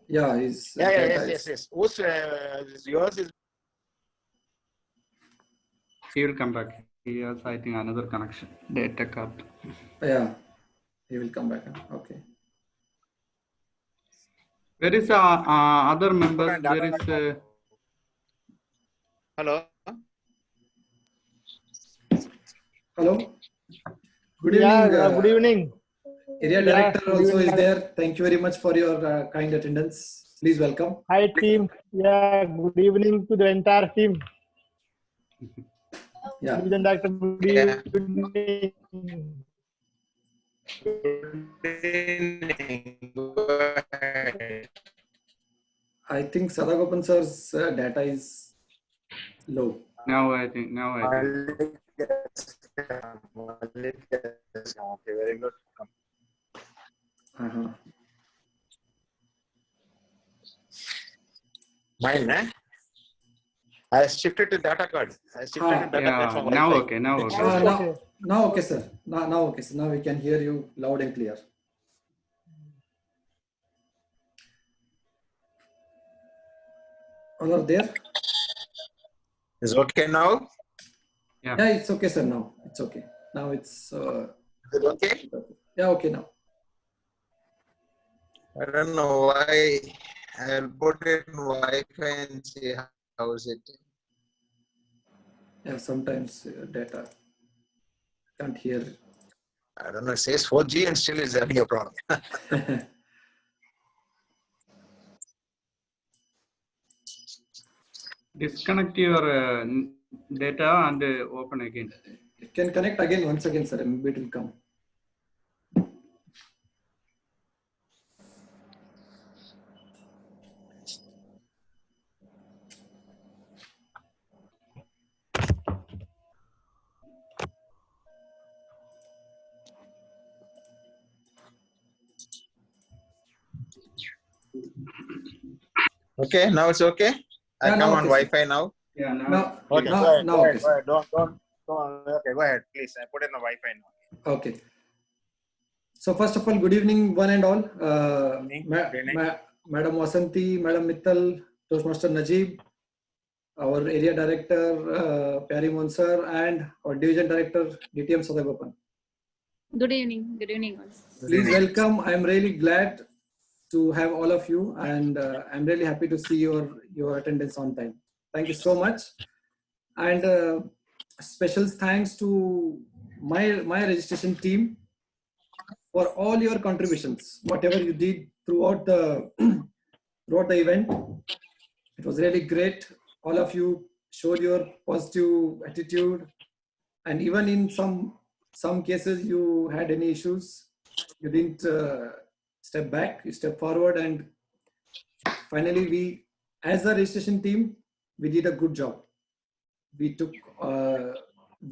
Yeah, his Yes, data yes, is. yes. Whose yours is? He will come back. He has, I think, another connection. Data card. Yeah, he will come back. Okay. Where is other members? Data There is. card. Hello. Hello. Good Yeah, evening. good evening. Area Yeah, director good also evening. is there. Thank you very much for your kind attendance. Please welcome. Hi team. Yeah, good evening to the entire team. Yeah. Division Director, good Yeah. evening. Go ahead. I think Sadagopan sir's data is low. Now I think. Malik, yes. Okay, very good. Uh-huh. Mine, eh? I shifted to data card. I shifted to data Yeah. platform Now Wi-Fi. okay. Now okay. Now it's okay. Now okay, sir. Now okay, sir. Now we can hear you loud and clear. All are there? Is okay now? Yeah. Yeah, it's okay, sir. Now it's okay. Now it's Is it okay? yeah, okay now. I don't know why. I'll put it in Wi-Fi and see how is it. Yeah, sometimes data can't hear. I don't know. It says 4G and still is having a problem. Disconnect your data and open again. It can connect again once again, sir. Maybe it will come. Okay, now it's okay. I Yeah, come now on okay, sir. Wi-Fi now. Yeah. Now, Okay, now, go ahead. now Go okay, ahead. Go sir. ahead. Don't. Okay, go ahead, please. I put it on Wi-Fi now. Okay. So first of all, good evening, one and all. Evening. Madam Vasanti, Madam Mittal, Toastmaster Najib, our area director Pyari Monsar, and our division director DTM Sadagopan. Good evening. Good evening. Please welcome. I'm really glad to have all of you, and I'm really happy to see your attendance on time. Thank you so much, and special thanks to my registration team for all your contributions, whatever you did throughout the throughout the event. It was really great. All of you showed your positive attitude, and even in some cases you had any issues, you didn't step back, you stepped forward, and finally we, as a registration team, we did a good job. We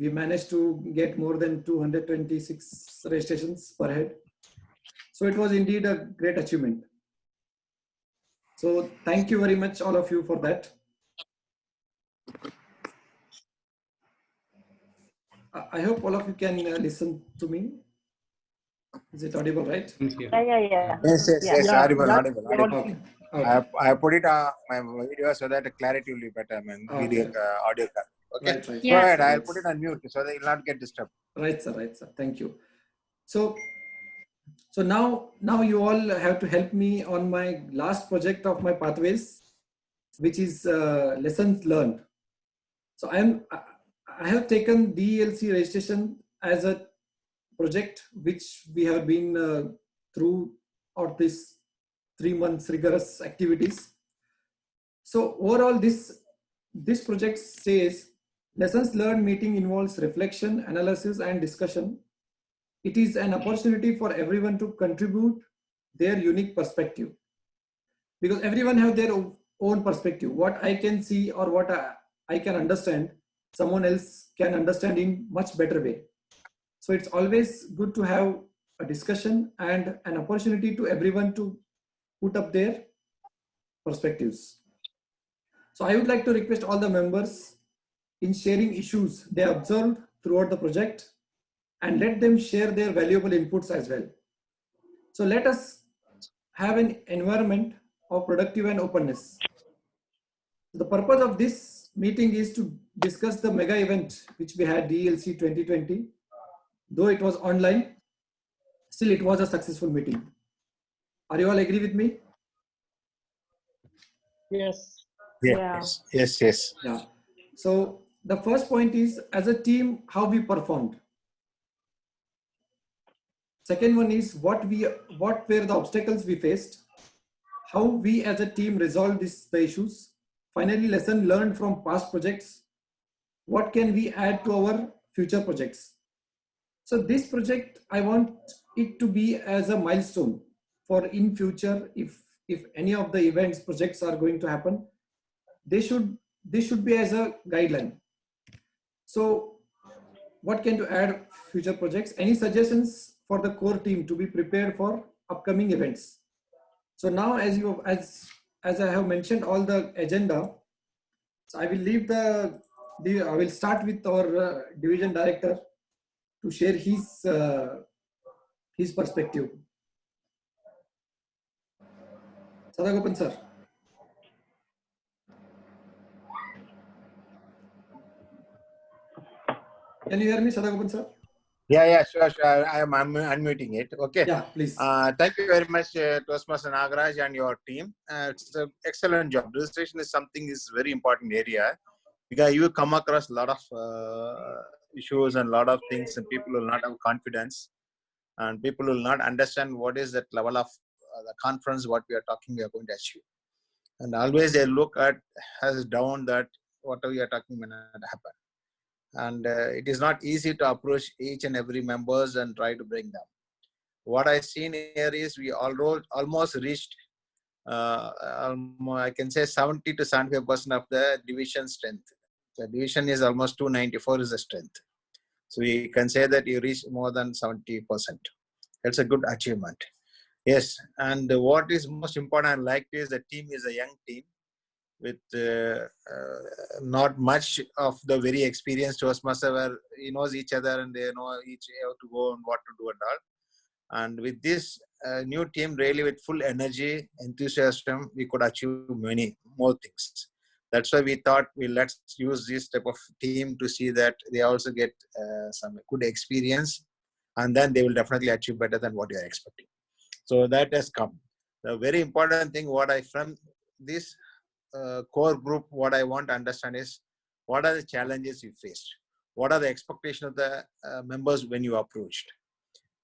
managed to get more than 226 registrations per head. So it was indeed a great achievement. So thank you very much, all of you, for that. I hope all of you can listen to me. Is it audible, right? Yeah. Yes. Yeah. Audible. Okay. Okay. I put it my video so that the clarity will be better. I mean, video, audio. Okay. Right. Go ahead. I'll put it on mute so that you'll not get disturbed. Right, sir. Thank you. So now you all have to help me on my last project of my pathways, which is lessons learned. So I have taken DELC registration as a project which we have been through or this 3 months rigorous activities. So overall, this project says lessons learned meeting involves reflection, analysis, and discussion. It is an opportunity for everyone to contribute their unique perspective, because everyone have their own perspective. What I can see or what I can understand, someone else can understand in much better way. So it's always good to have a discussion and an opportunity to everyone to put up their perspectives. So I would like to request all the members in sharing issues they observed throughout the project, and let them share their valuable inputs as well. So let us have an environment of productive and openness. The purpose of this meeting is to discuss the mega event which we had, DLC 2020. Though it was online, still it was a successful meeting. Are you all agree with me? Yes. Yes, yes, yes. Yeah. So the first point is, as a team, how we performed. Second one is what were the obstacles we faced, how we as a team resolved the issues. Finally, lesson learned from past projects. What can we add to our future projects? So this project, I want it to be as a milestone for in future. If any of the events projects are going to happen, they should be as a guideline. So what can to add future projects? Any suggestions for the core team to be prepared for upcoming events? So now, as I have mentioned all the agenda, so I will leave I will start with our division director to share his perspective. Sadagopan sir. Can you hear me, Sadagopan sir? Yeah, sure. I am unmuting it. Okay. Yeah, please. Thank you very much, Toastmaster Nagaraj and your team. It's an excellent job. Registration is very important area, because you come across a lot of issues and a lot of things, and people will not have confidence, and people will not understand what is that level of the conference, what we are going to achieve. And always they look at as down that whatever we are talking may not happen. And it is not easy to approach each and every members and try to bring them. What I seen here is we almost reached, I can say 70 to 75% of the division strength. The division is almost 294 is the strength. So we can say that you reached more than 70%. That's a good achievement. Yes, and what is most important I liked is the team is a young team with not much of the very experienced Toastmaster, where he knows each other and they know each how to go and what to do and all. And with this new team, really with full energy, enthusiasm, we could achieve many more things. That's why we thought let's use this type of team to see that they also get some good experience, and then they will definitely achieve better than what you are expecting. So that has come. The very important thing from this core group, what I want to understand is what are the challenges you faced? What are the expectations of the members when you approached?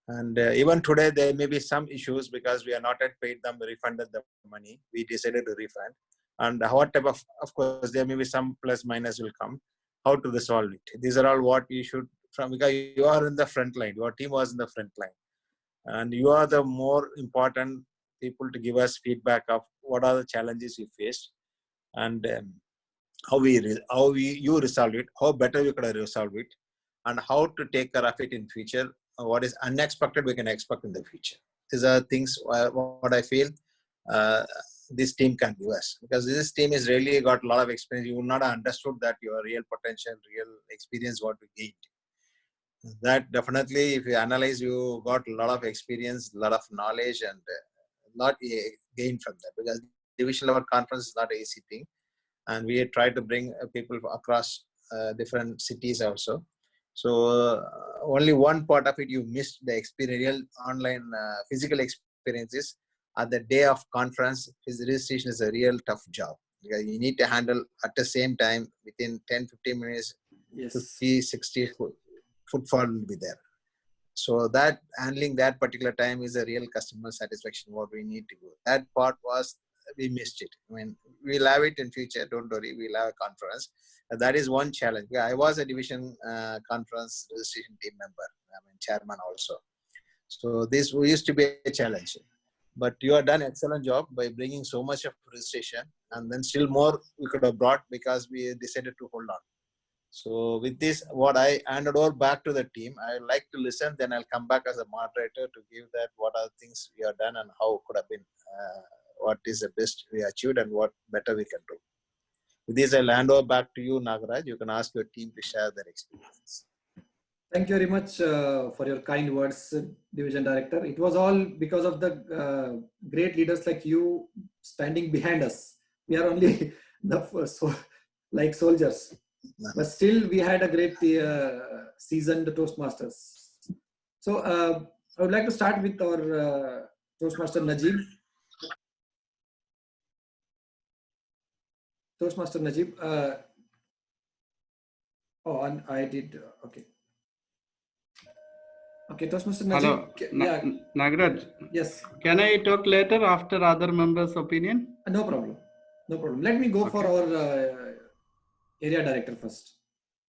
And even today, there may be some issues because we are not yet paid them, refunded the money. We decided to refund. And what type of course, there may be some plus minus will come. How to resolve it? These are all what you should, because you are in the front line. Your team was in the front line. And you are the more important people to give us feedback of what are the challenges you faced, and how you resolve it, how better we could have resolved it, and how to take care of it in future. What is unexpected we can expect in the future. These are things what I feel this team can give us, because this team has really got a lot of experience. You would not have understood that your real potential, real experience, what we gained. That definitely, if you analyze, you got a lot of experience, a lot of knowledge, and lot gained from that, because division level conference is not an easy thing. And we try to bring people across different cities also. So only one part of it you missed, the experience, real online physical experiences. At the day of conference, his registration is a real tough job, because you need to handle at the same time within 10-15 minutes, Yes. 50-60 footfall will be there. So that handling that particular time is a real customer satisfaction, what we need to do. That part was, we missed it. I mean, we'll have it in future, don't worry, we'll have a conference. That is one challenge. I was a division conference registration team member, chairman also. So this used to be a challenge. But you have done an excellent job by bringing so much of registration, and then still more we could have brought, because we decided to hold on. So with this, what I handed over back to the team, I like to listen, then I'll come back as a moderator to give that what are the things we have done and how could have been, what is the best we achieved and what better we can do. With this, I'll hand over back to you, Nagaraj. You can ask your team to share their experiences. Thank you very much for your kind words, Division Director. It was all because of the great leaders like you standing behind us. We are only like soldiers, but still we had a great seasoned Toastmasters. So I would like to start with our Toastmaster Najib. Toastmaster Najib. Oh, and I did. Okay. Okay, Toastmaster Najib. Hello, Yeah. Nagraj. Yes. Can I talk later after other members' opinion? No problem. No problem. Let me go for our area director first.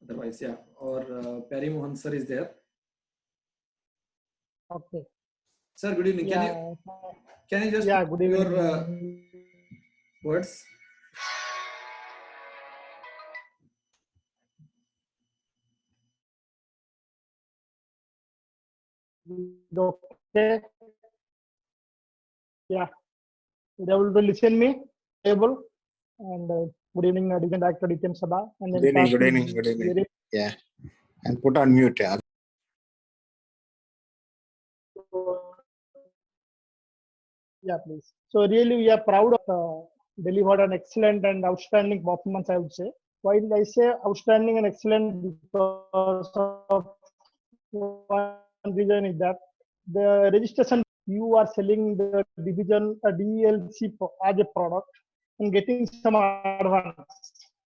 Otherwise, yeah. Or Perry Mohan sir is there. Okay. Sir, good evening. Can you just good evening. your words? Okay. Yeah. You're able to listen me? Able. And good evening, Division Director Dityan Sabha. And then Good evening. Yeah. And put on mute. Yeah. Yeah, please. So really, we are proud of delivered an excellent and outstanding performance, I would say. Why did I say outstanding and excellent? Because of one reason is that the registration you are selling the division DLC as a product and getting some advance.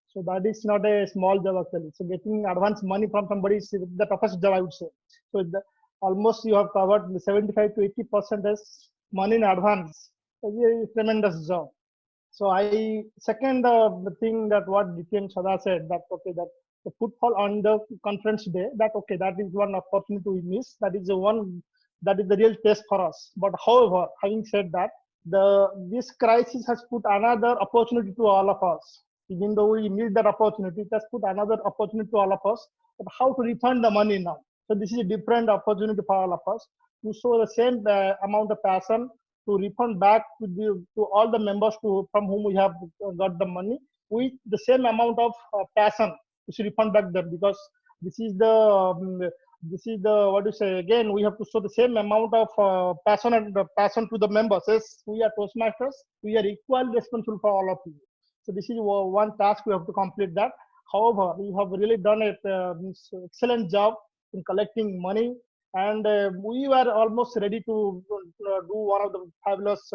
So that is not a small job actually. So getting advance money from somebody is the toughest job, I would say. So almost you have covered 75 to 80% money in advance. It's a tremendous job. So I second the thing that what Dityan Sada said, that okay, that the footfall on the conference day, that okay, that is one opportunity we miss. That is the one, that is the real test for us. But however, having said that, this crisis has put another opportunity to all of us. Even though we need that opportunity, it has put another opportunity to all of us. But how to refund the money now? So this is a different opportunity for all of us to show the same amount of passion to refund back to all the members from whom we have got the money with the same amount of passion to refund back them, because this is the what do you say, again we have to show the same amount of passion to the members. Yes, we are Toastmasters, we are equally responsible for all of you. So this is one task we have to complete that. However, we have really done an excellent job in collecting money, and we were almost ready to do one of the fabulous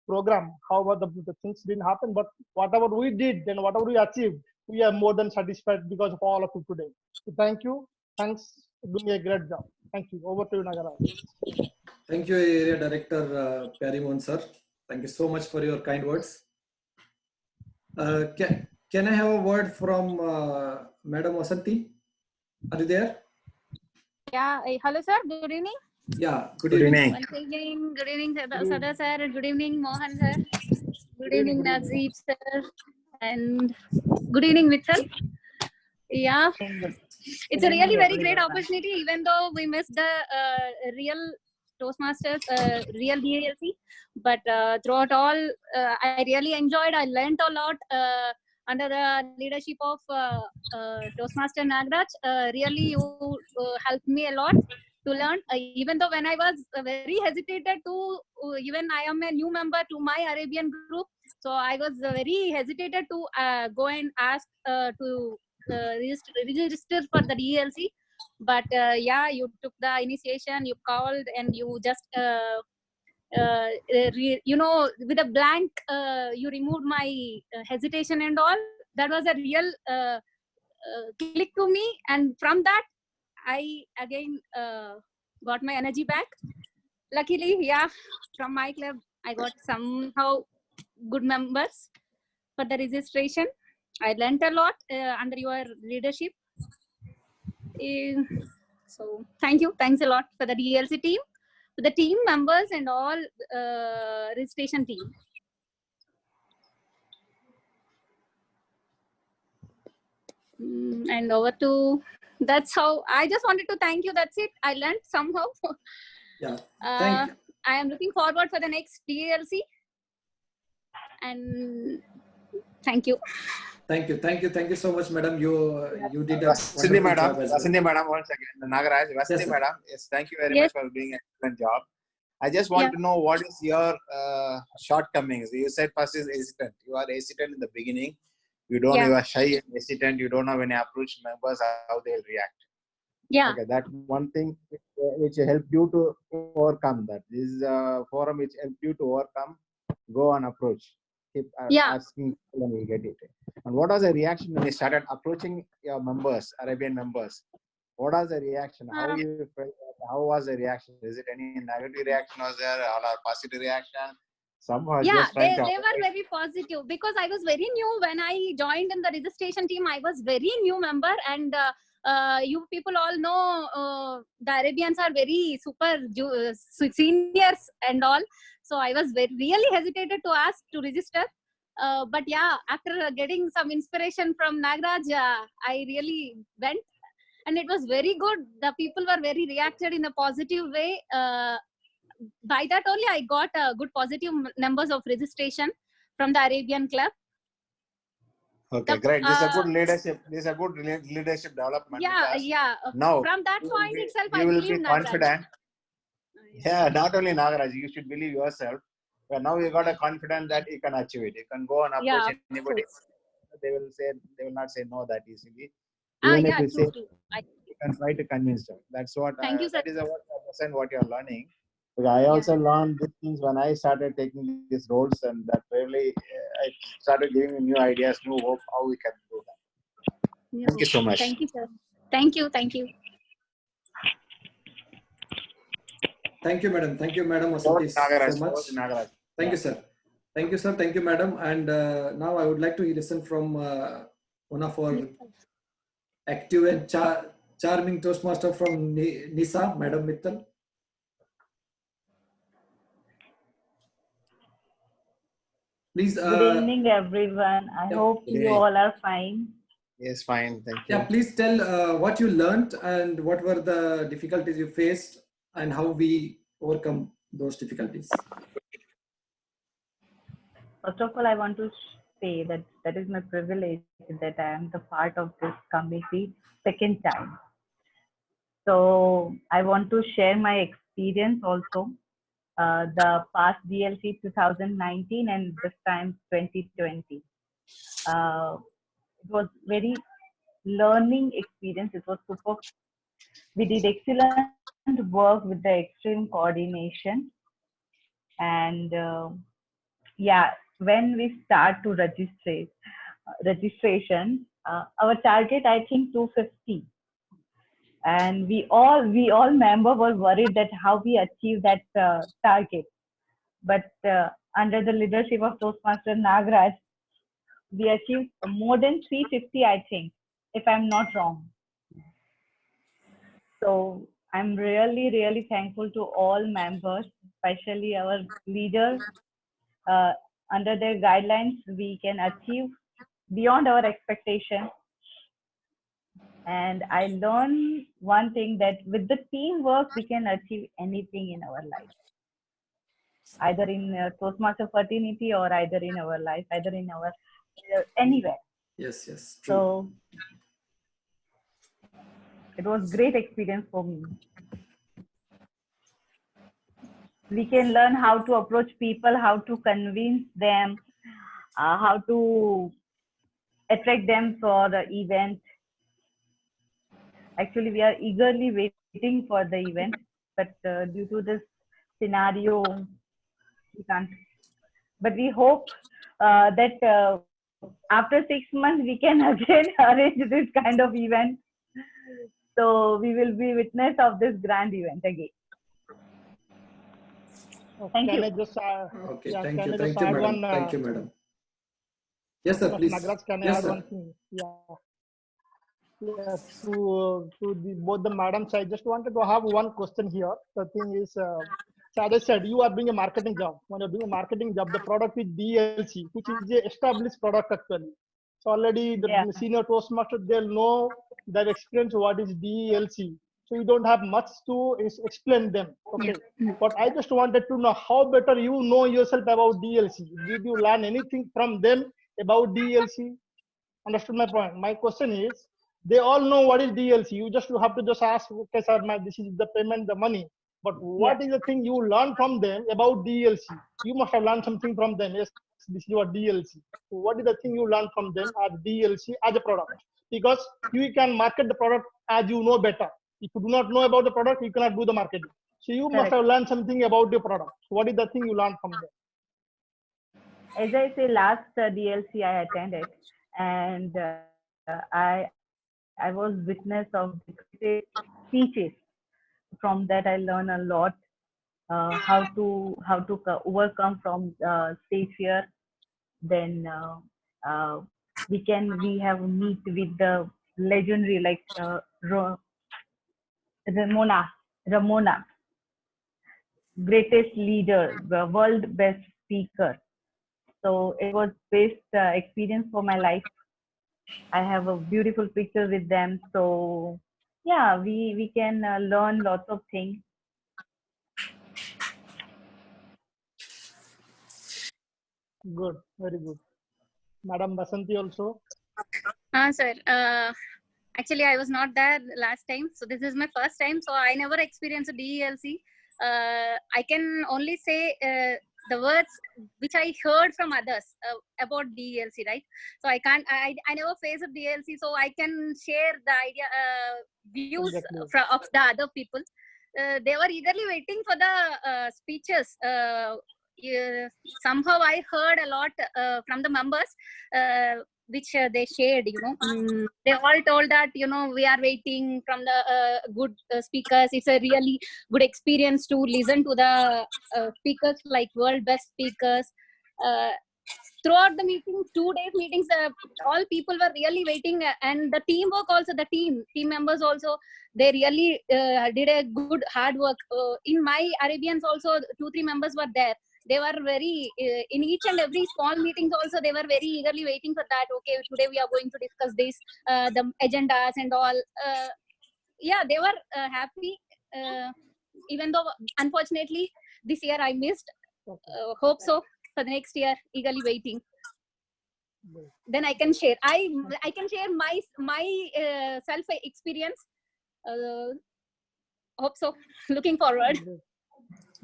program. However, the things didn't happen, but whatever we did and whatever we achieved, we are more than satisfied because of all of you today. So thank you. Thanks for doing a great job. Thank you. Over to you, Nagaraj. Thank you, Area Director Perry Mohan sir. Thank you so much for your kind words. Can I have a word from Madam Vasanti? Are you there? Yeah. Hello, sir. Good evening. Yeah. Good evening. Once again, good evening, Sada sir. Good evening, Mohan sir. Good evening, Najib sir. And good evening, Mitchell. Yeah. It's a really very great opportunity, even though we missed the real Toastmasters, real DLC. But throughout all, I really enjoyed. I learned a lot under the leadership of Toastmaster Nagraj. Really, you helped me a lot to learn. Even though when I was very hesitated to, even I am a new member to my Arabian group, so I was very hesitated to go and ask to register for the DLC. But yeah, you took the initiation, you called, and you just you know, with a blank you removed my hesitation and all. That was a real click to me, and from that I again got my energy back. Luckily, yeah, from my club I got somehow good members for the registration. I learned a lot under your leadership. So thanks a lot for the DLC team, for the team members and all registration team. And over to, that's how I just wanted to thank you. That's it. I learned somehow. Yeah. Thank you. I am looking forward for the next DLC. And thank you. Thank you so much, madam. You did a Vasanti wonderful job as well. madam, once again. Nagaraj, Vasanti Yes, madam, yes, thank you very much for doing an excellent job. I just want to know what is your shortcomings. You said first is hesitant. You are hesitant in the beginning. You are shy and hesitant. You don't know when you approach members how they'll react. Yeah. Okay, that one thing which helped you to overcome that. This is a forum which helped you to overcome. Go and approach. Keep asking and you get it. And what was the reaction when you started approaching your members, Arabian members? What was the reaction? How you felt? How was the reaction? Is it any negative reaction? Was there or positive reaction? Somehow Yeah, just trying they to were very positive because I was very new when I joined in the registration team. I was very new member, and you people all know the Arabians are very super seniors and all. So I was really hesitated to ask to register. But yeah, after getting some inspiration from Nagraj, I really went, and it was very good. The people were very reacted in a positive way. By that only I got good positive numbers of registration from the Arabian Club. Okay, great. This is a good leadership. This is a good leadership development. Yeah. Now from that point itself, you I will believe be Nagraj. confident. Yeah, not only Nagaraj, you should believe yourself. But now you got a confidence that you can achieve it. You can go and approach anybody. They will not say no that easily. Even if you say, you can try to convince them. That's what. Thank you, sir. That is what you are learning. Because I also learned these things when I started taking these roles, and that really I started giving me new ideas, new hope how we can do that. Thank you so much. Thank you, sir. Thank you. Thank you, madam. Thank you, madam. So much. Thank you, sir. Thank you, sir. Thank you, madam. And now I would like to listen from one of our active and charming Toastmaster from NISA, Madam Mittal. Please. Good evening, everyone. I hope you all are fine. Yes, fine. Thank you. Yeah, please tell what you learned and what were the difficulties you faced and how we overcome those difficulties. First of all, I want to say that that is my privilege that I am the part of this committee second time. So I want to share my experience also. The past DLC 2019 and this time 2020. It was very learning experience. It was super. We did excellent work with the extreme coordination. And yeah, when we start to registration, our target, I think 250. And we all members were worried that how we achieve that target. But under the leadership of Toastmaster Nagraj, we achieved more than 350, I think, if I'm not wrong. So I'm really, really thankful to all members, especially our leaders. Under their guidelines, we can achieve beyond our expectation. And I learned one thing, that with the teamwork, we can achieve anything in our life. Either in Toastmaster fraternity or either in our life, either in our anywhere. Yes, true. So it was great experience for me. We can learn how to approach people, how to convince them, how to attract them for the event. Actually, we are eagerly waiting for the event, but due to this scenario, we can't. But we hope that after 6 months, we can again arrange this kind of event. So we will be witness of this grand event again. Thank you. Okay, thank you, madam. Thank you, madam. Yes, sir, please. Nagraj, can I add one thing? Yeah, both the madams, I just wanted to have one question here. The thing is, so as I said, you are doing a marketing job. When you're doing a marketing job, the product is DLC, which is the established product actually. So already the senior Toastmaster, they'll know their experience what is DLC. So you don't have much to explain them. Okay. But I just wanted to know how better you know yourself about DLC. Did you learn anything from them about DLC? Understood my point? My question is, they all know what is DLC. You have to ask, okay, sir, this is the payment, the money. But what is the thing you learn from them about DLC? You must have learned something from them. Yes, this is your DLC. So what is the thing you learn from them as DLC as a product? Because you can market the product as you know better. If you do not know about the product, you cannot do the marketing. So you must Correct. have learned something about the product. So what is the thing you learn from them? As I say, last DLC I attended, and I was witness of the creative speeches. From that, I learned a lot. How to overcome from stage fear. Then we have meet with the legendary like Ramona, greatest leader, the world best speaker. So it was best experience for my life. I have a beautiful picture with them. So yeah, we can learn lots of things. Good, very good. Madam Basanti also. Sir. Actually, I was not there last time, so this is my first time. So I never experienced a DLC. I can only say the words which I heard from others about DLC, right? So I can't. I never faced a DLC, so I can share the idea views Exactly. of the other people. They were eagerly waiting for the speeches. Somehow I heard a lot from the members. Which they shared, they all told that, we are waiting from the good speakers. It's a really good experience to listen to the speakers, like world best speakers. Throughout the meetings, 2 days meetings, all people were really waiting, and the teamwork also, the team members also, they really did a good hard work. In my Arabians also, 2-3 members were there. They were very in each and every small meetings also, they were very eagerly waiting for that. Okay, today we are going to discuss this, the agendas and all. Yeah, they were happy, even though unfortunately this year I missed. Hope so for the next year, eagerly waiting. Then I can share. I can share my self experience. Hope so. Looking forward.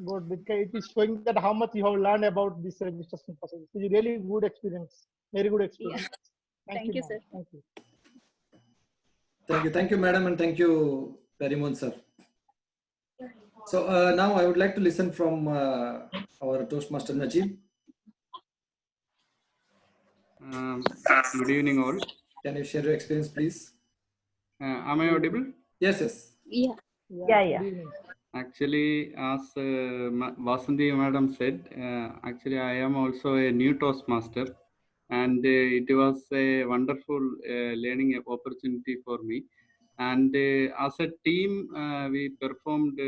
Good, because it is showing that how much you have learned about this registration process. It is really good experience, very good experience. Yeah. Thank you, sir. Thank you. Thank you, madam, and thank you, Perimon sir. So now I would like to listen from our Toastmaster Najib. Good evening, all. Can you share your experience, please? Am I audible? Yes. Yeah. Yeah. Actually, as Vasanthi madam said, actually I am also a new Toastmaster, and it was a wonderful learning opportunity for me. And as a team, we performed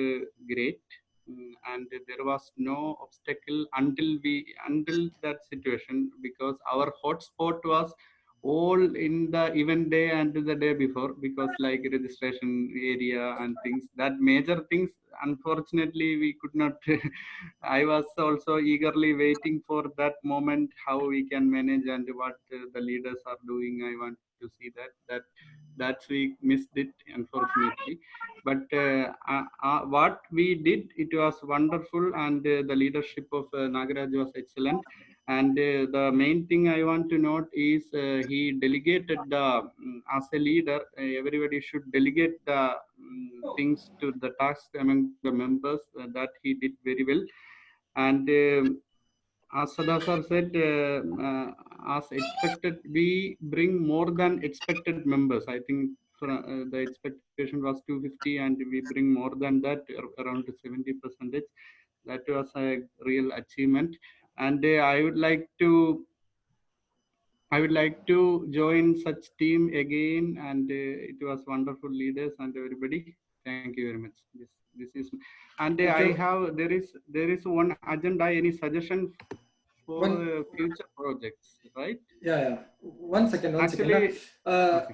great, and there was no obstacle until that situation, because our hotspot was all in the event day and the day before, because like registration area and things, that major things, unfortunately we could not I was also eagerly waiting for that moment, how we can manage and what the leaders are doing. I want to see that we missed it, unfortunately. But what we did, it was wonderful, and the leadership of Nagaraj was excellent. And the main thing I want to note is he delegated as a leader, everybody should delegate the things to the task among the members. That he did very well. And as Sada sir said, as expected, we bring more than expected members. I think the expectation was 250, and we bring more than that, around 70%. That was a real achievement. And I would like to join such team again, and it was wonderful leaders and everybody. Thank you very much. This is, and there is one agenda. Any suggestion for future projects, right? Yeah. One second. Actually, okay.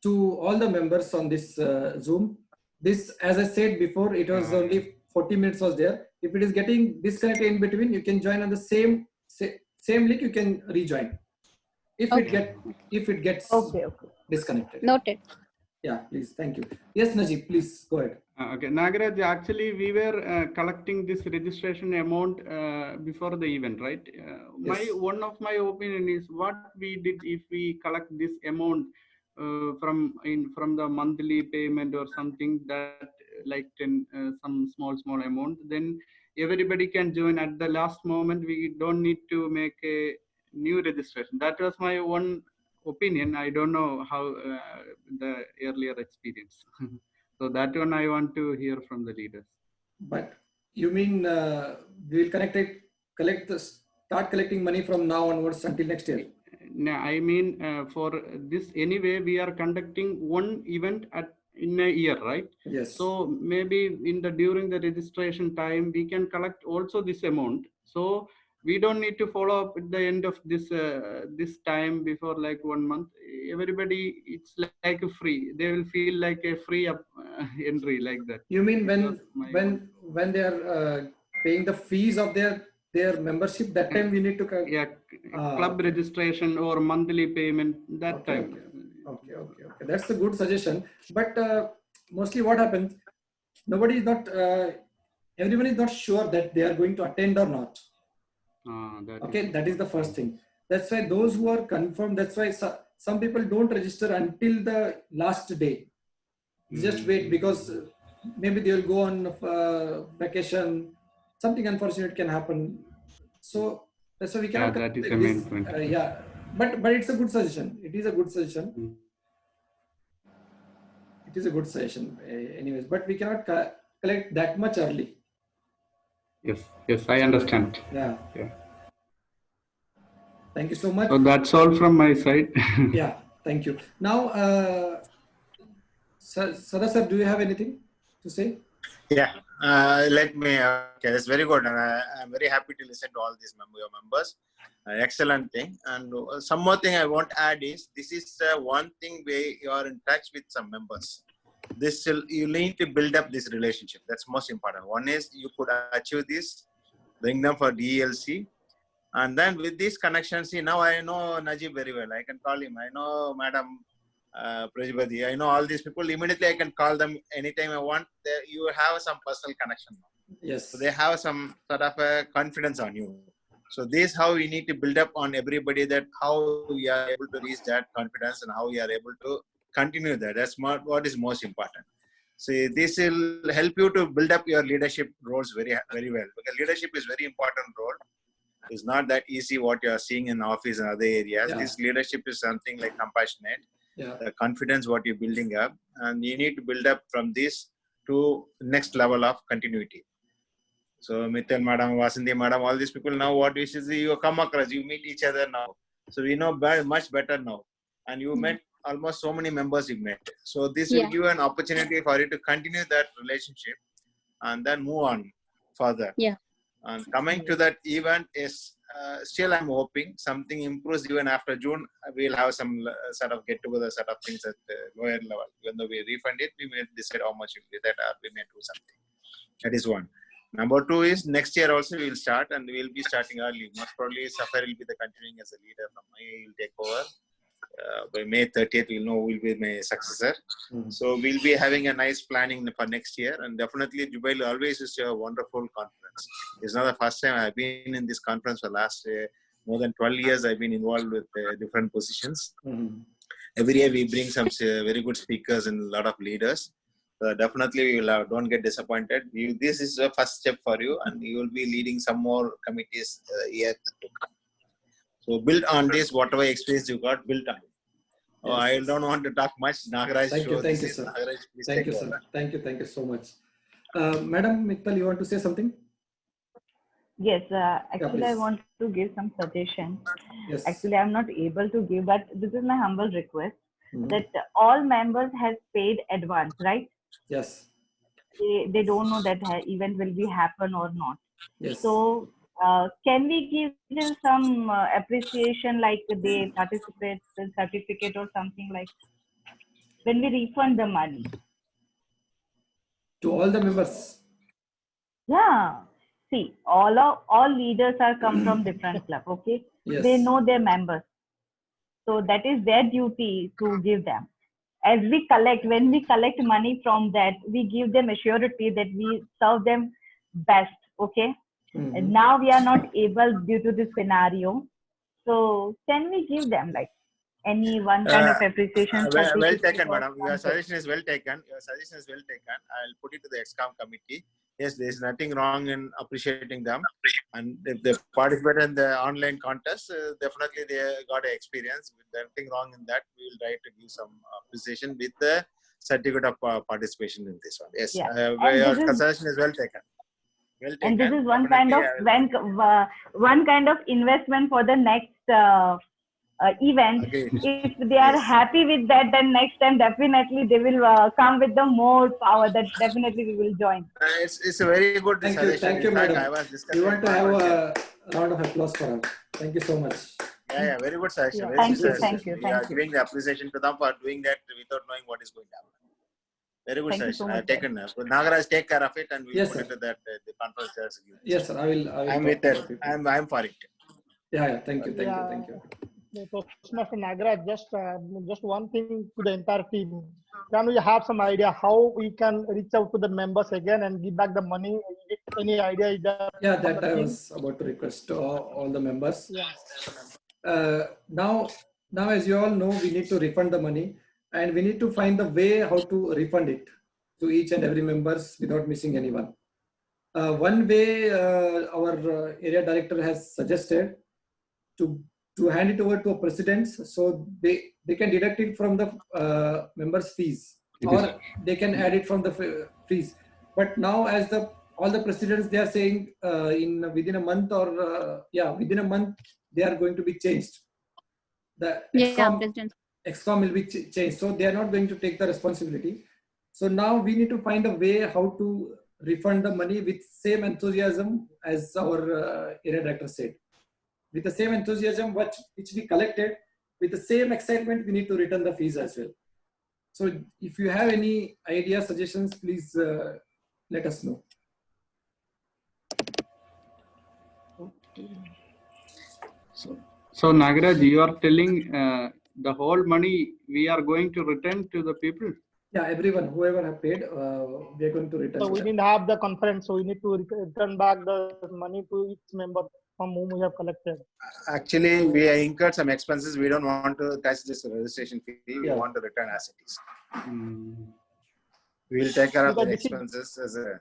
To all the members on this Zoom, this, as I said before, it was only 40 minutes was there. If it is getting disconnected in between, you can join on the same link. You can rejoin. If it gets Okay. disconnected. Noted. Yeah, please. Thank you. Yes, Najib, please go ahead. Okay, Nagaraj, actually we were collecting this registration amount before the event, right? Yes. One of my opinion is what we did if we collect this amount from the monthly payment or something that like 10 some small amount, then everybody can join at the last moment. We don't need to make a new registration. That was my one opinion. I don't know how the earlier experience. So that one I want to hear from the leaders. But you mean we will start collecting money from now onwards until next year? No, I mean for this anyway, we are conducting one event in a year, right? Yes. So maybe during the registration time, we can collect also this amount. So we don't need to follow up at the end of this time before like 1 month. Everybody, it's like a free. They will feel like a free entry like that. You mean That when they are paying the fees of their membership, that time we need to club registration or monthly payment that time. Okay. That's a good suggestion. But mostly what happens, nobody is not, everyone is not sure that they are going to attend or not. That is the first thing. That's why those who are confirmed, that's why some people don't register until the last day. Just wait, because maybe they will go on vacation. Something unfortunate can happen. So that's why we cannot. That is the main point. But it's a good suggestion. It is a good suggestion. It is a good suggestion. Anyways, but we cannot collect that much early. Yes, I understand. Yeah. Thank you so much. So that's all from my side. Yeah, thank you. Now, Sada sir, do you have anything to say? Yeah, let me. Okay, that's very good, and I'm very happy to listen to all these your members. Excellent thing. And some more thing I want to add is this is one thing where you are in touch with some members. You need to build up this relationship. That's most important. One is you could achieve this, bring them for DELC, and then with this connection, see now I know Najib very well. I can call him. I know Madam Prajapati. I know all these people. Immediately I can call them anytime I want. You have some personal connection. Yes. So they have some sort of a confidence on you. So this is how we need to build up on everybody, that how we are able to reach that confidence and how we are able to continue that. That's what is most important. So this will help you to build up your leadership roles very, very well. Because leadership is very important role. It's not that easy what you are seeing in office and other areas. Yeah. This leadership is something like compassionate. Yeah. The confidence what you're building up, and you need to build up from this to next level of continuity. So Mittal Madam, Vasanthi Madam, all these people now what you see, you come across, you meet each other now. So we know much better now. And you met almost so many members you met. So this will give you an opportunity for you to continue that relationship and then move on further. Yeah. And coming to that event is still I'm hoping something improves even after June. We'll have some sort of get together sort of things at the lower level. Even though we refund it, we may decide how much will be that, or we may do something. That is one. Number two is next year also we will start, and we will be starting early. Most probably Safar will be the continuing as a leader from May. He will take over. By May 30th, we'll know who will be my successor. So we'll be having a nice planning for next year, and definitely Jubail always is a wonderful conference. It's not the first time I've been in this conference for the last more than 12 years. I've been involved with different positions. Every year we bring some very good speakers and a lot of leaders. Definitely we will don't get disappointed. This is the first step for you, and you will be leading some more committees year to come. So build on this, whatever experience you got, build on. Yes, I don't want to talk much. Nagaraj, thank you, sir. Nagaraj, thank you, sir. Thank you so much. Madam Mittal, you want to say something? Yes, actually I want to give some suggestions. Yes. Actually, I'm not able to give, but this is my humble request that all members have paid advance, right? Yes. They don't know that event will be happen or not. Yes. So can we give them some appreciation, like they participate certificate or something like when we refund the money to all the members? Yeah. See, all leaders are come from different club. Okay. Yes. They know their members, so that is their duty to give them. as when we collect money from that, we give them a surety that we serve them best. Okay. And now we are not able due to this scenario. So can we give them like any one kind of appreciation? Well taken, madam. Your suggestion is well taken. I'll put it to the EXCOM committee. Yes, there is nothing wrong in appreciating them. And if they participate in the online contest, definitely they got an experience. With nothing wrong in that, we will try to give some appreciation with the certificate of participation in this one. Yes, your suggestion is well taken. And this is one kind of investment for the next event. If they are happy with that, then next time definitely they will come with the more power. That definitely we will join. It's a very good suggestion. Thank you, madam. I was discussing. We want to have a round of applause for her. Thank you so much. Yeah, very good suggestion. Yeah, thank you. We are giving the appreciation to them for doing that without knowing what is going to happen. Very good suggestion. I have taken. Nagaraj, take care of it, and we put it to that the conference chairs. Yes, sir. I will. I'm with that. I'm for it. Yeah. Thank you. Toastmaster Nagaraj, just one thing to the entire team. Can we have some idea how we can reach out to the members again and give back the money? Any idea? Yeah, that I was about to request to all the members. Yeah. Now, as you all know, we need to refund the money, and we need to find the way how to refund it to each and every members without missing anyone. One way our area director has suggested to hand it over to a presidents, so they can deduct it from the members' fees, or they can add it from the fees. But now, as all the presidents, they are saying within a month within a month they are going to be changed. The EXCOM will be changed, so they are not going to take the responsibility. So now we need to find a way how to refund the money with same enthusiasm as our area director said. With the same enthusiasm which we collected, with the same excitement, we need to return the fees as well. So if you have any ideas, suggestions, please let us know. So Nagaraj, you are telling the whole money we are going to return to the people? Yeah, everyone, whoever have paid, we are going to return. So we didn't have the conference, so we need to return back the money to each member from whom we have collected. Actually, we incurred some expenses. We don't want to touch this registration fee. We want to return as it is. We will take care of the expenses as a.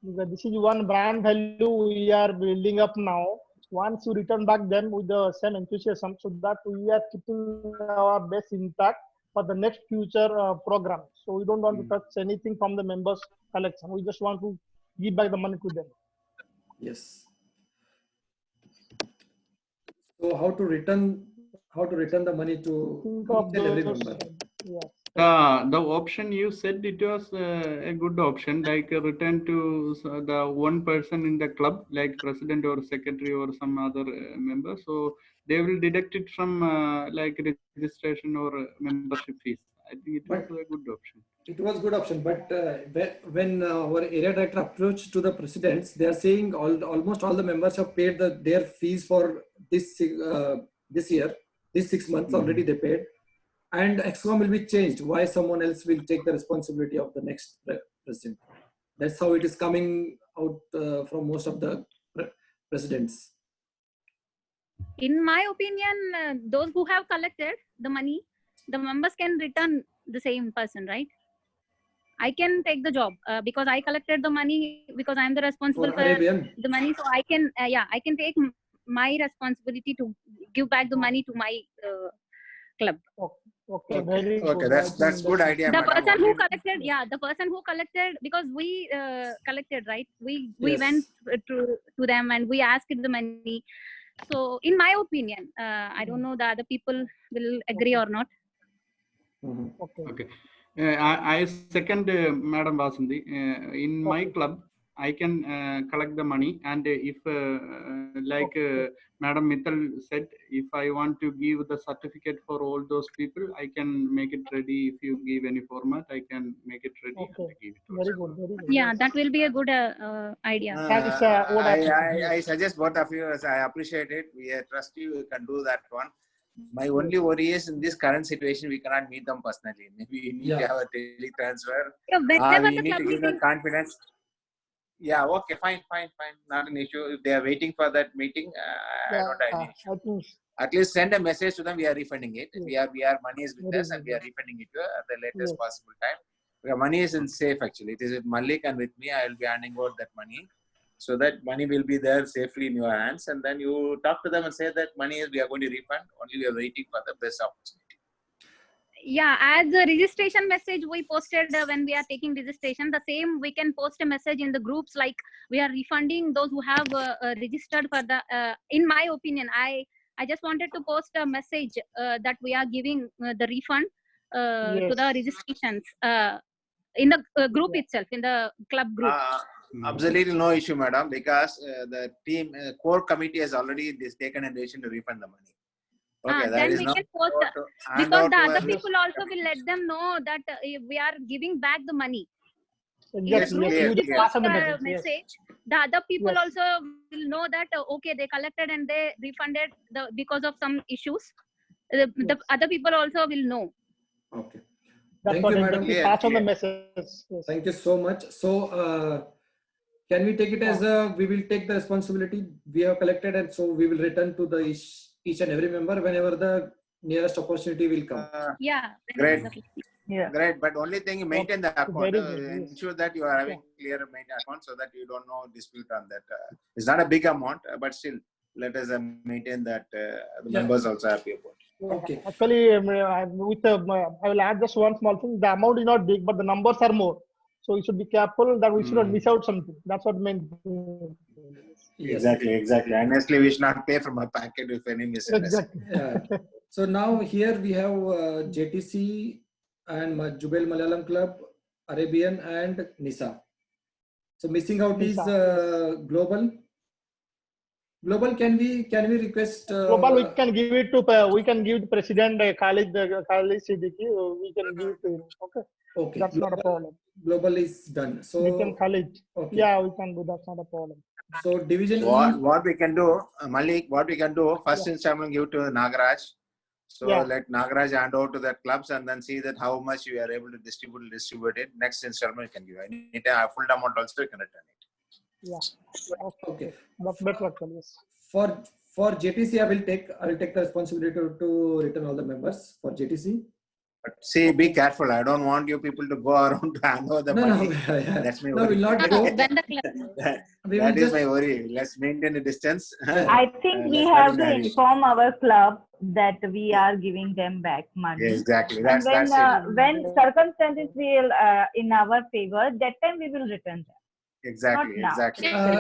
This is one brand value we are building up now. Once you return back them with the same enthusiasm, so that we are keeping our base intact for the next future program. So we don't want to touch anything from the members' collection. We just want to give back the money to them. Yes. So how to return the money to each and every member? Yes. The option you said, it was a good option, like return to the one person in the club, like president or secretary or some other member. So they will deduct it from like registration or membership fees. I think it was a good option. It was good option, but when our area director approached to the presidents, they are saying almost all the members have paid their fees for this year, this 6 months already they paid. And EXCOM will be changed. Why someone else will take the responsibility of the next president? That's how it is coming out from most of the presidents. In my opinion, those who have collected the money, the members can return the same person, right? I can take the job because I collected the money, because I am the responsible for the money. So I can, I can take my responsibility to give back the money to my club. Okay, very good. Okay, that's good idea. The person who collected, the person who collected, because we collected, right? We went to them and we asked the money. So in my opinion, I don't know the other people will agree or not. Okay. I second Madam Vasanthi. In my club, I can collect the money, and if Madam Mittal said, if I want to give the certificate for all those people, I can make it ready. If you give any format, I can make it ready. Okay. And give it very good. Yeah, that will be a good idea. I suggest both of you, as I appreciate it. We trust you can do that one. My only worry is in this current situation, we cannot meet them personally. Maybe we need to have a teletransfer. Yeah, whenever We the need club to give them meeting, confidence. Yeah, okay, fine. Not an issue. If they are waiting for that meeting, I don't have any issue. I think At least send a message to them. We are refunding it. Yes. We are money is with Very us, and good. we are refunding it to you at the latest Yes. possible time. Your money is in safe actually. It is with Malik and with me. I will be handing over that money, so that money will be there safely in your hands. And then you talk to them and say that money is we are going to refund. Only we are waiting for the best opportunity. yeah, as a registration message we posted when we are taking registration, the same we can post a message in the groups like we are refunding those who have registered for the. In my opinion, I just wanted to post a message that we are giving the refund to the Yes. registrations in the group itself, in the club group. Absolutely no issue, madam, because the team core committee has already taken a decision to refund the money. Okay, that Then is we not can post because the other people also will let them know that we are giving back the money. In the Exactly. group, Yes. You if just we pass post on the a message. Yes. message, the other people Yes. also will know that okay, they collected and they refunded because of some issues. The Yes. other people also will know. Okay. That's Thank what you, exactly. madam. Pass on the Clear. message. Yes. Thank you so much. So, can we take it as we will take the responsibility we have collected, and so we will return to the each and every member whenever the nearest opportunity will come. Yeah. Great. Yeah. Great, but only thing you maintain the account. Very good, yes. Ensure that you are having clear maintain account so that you don't know dispute on that. It's not a big amount, but still let us maintain that the members also happy about it. Okay. Actually, I will add just one small thing. The amount is not big, but the numbers are more. So we should be careful that we should not miss out something. That's what meant. Yes. Exactly. Honestly, we should not pay from our packet if any misunderstanding. Exactly. Yeah. So now here we have JTC and Jubail Malayalam Club, Arabian and Nisa. So missing out is Global. Global, can we request? Global, we can give it to the president Khalid Siddiqui. We can give it to him. Okay. Okay. That's not a problem. Global is done. So We can Khalid. okay. Yeah, we can do. That's not a problem. So division E. What we can do, Malik, what we can do, first installment give to Nagaraj. So let Nagaraj hand over to that clubs and then see that how much we are able to distribute it. Next installment we can give. Anytime full amount also you can return it. Yeah. Okay. That's better actually. Yes. For JTC, I will take the responsibility to return all the members for JTC. But see, be careful. I don't want you people to go around to hand over the money. That's my worry. We'll not go. That is my worry. Let's maintain a distance. I think we have to inform our club that we are giving them back money. Exactly. And when circumstances will in our favor, that time we will return them. Exactly.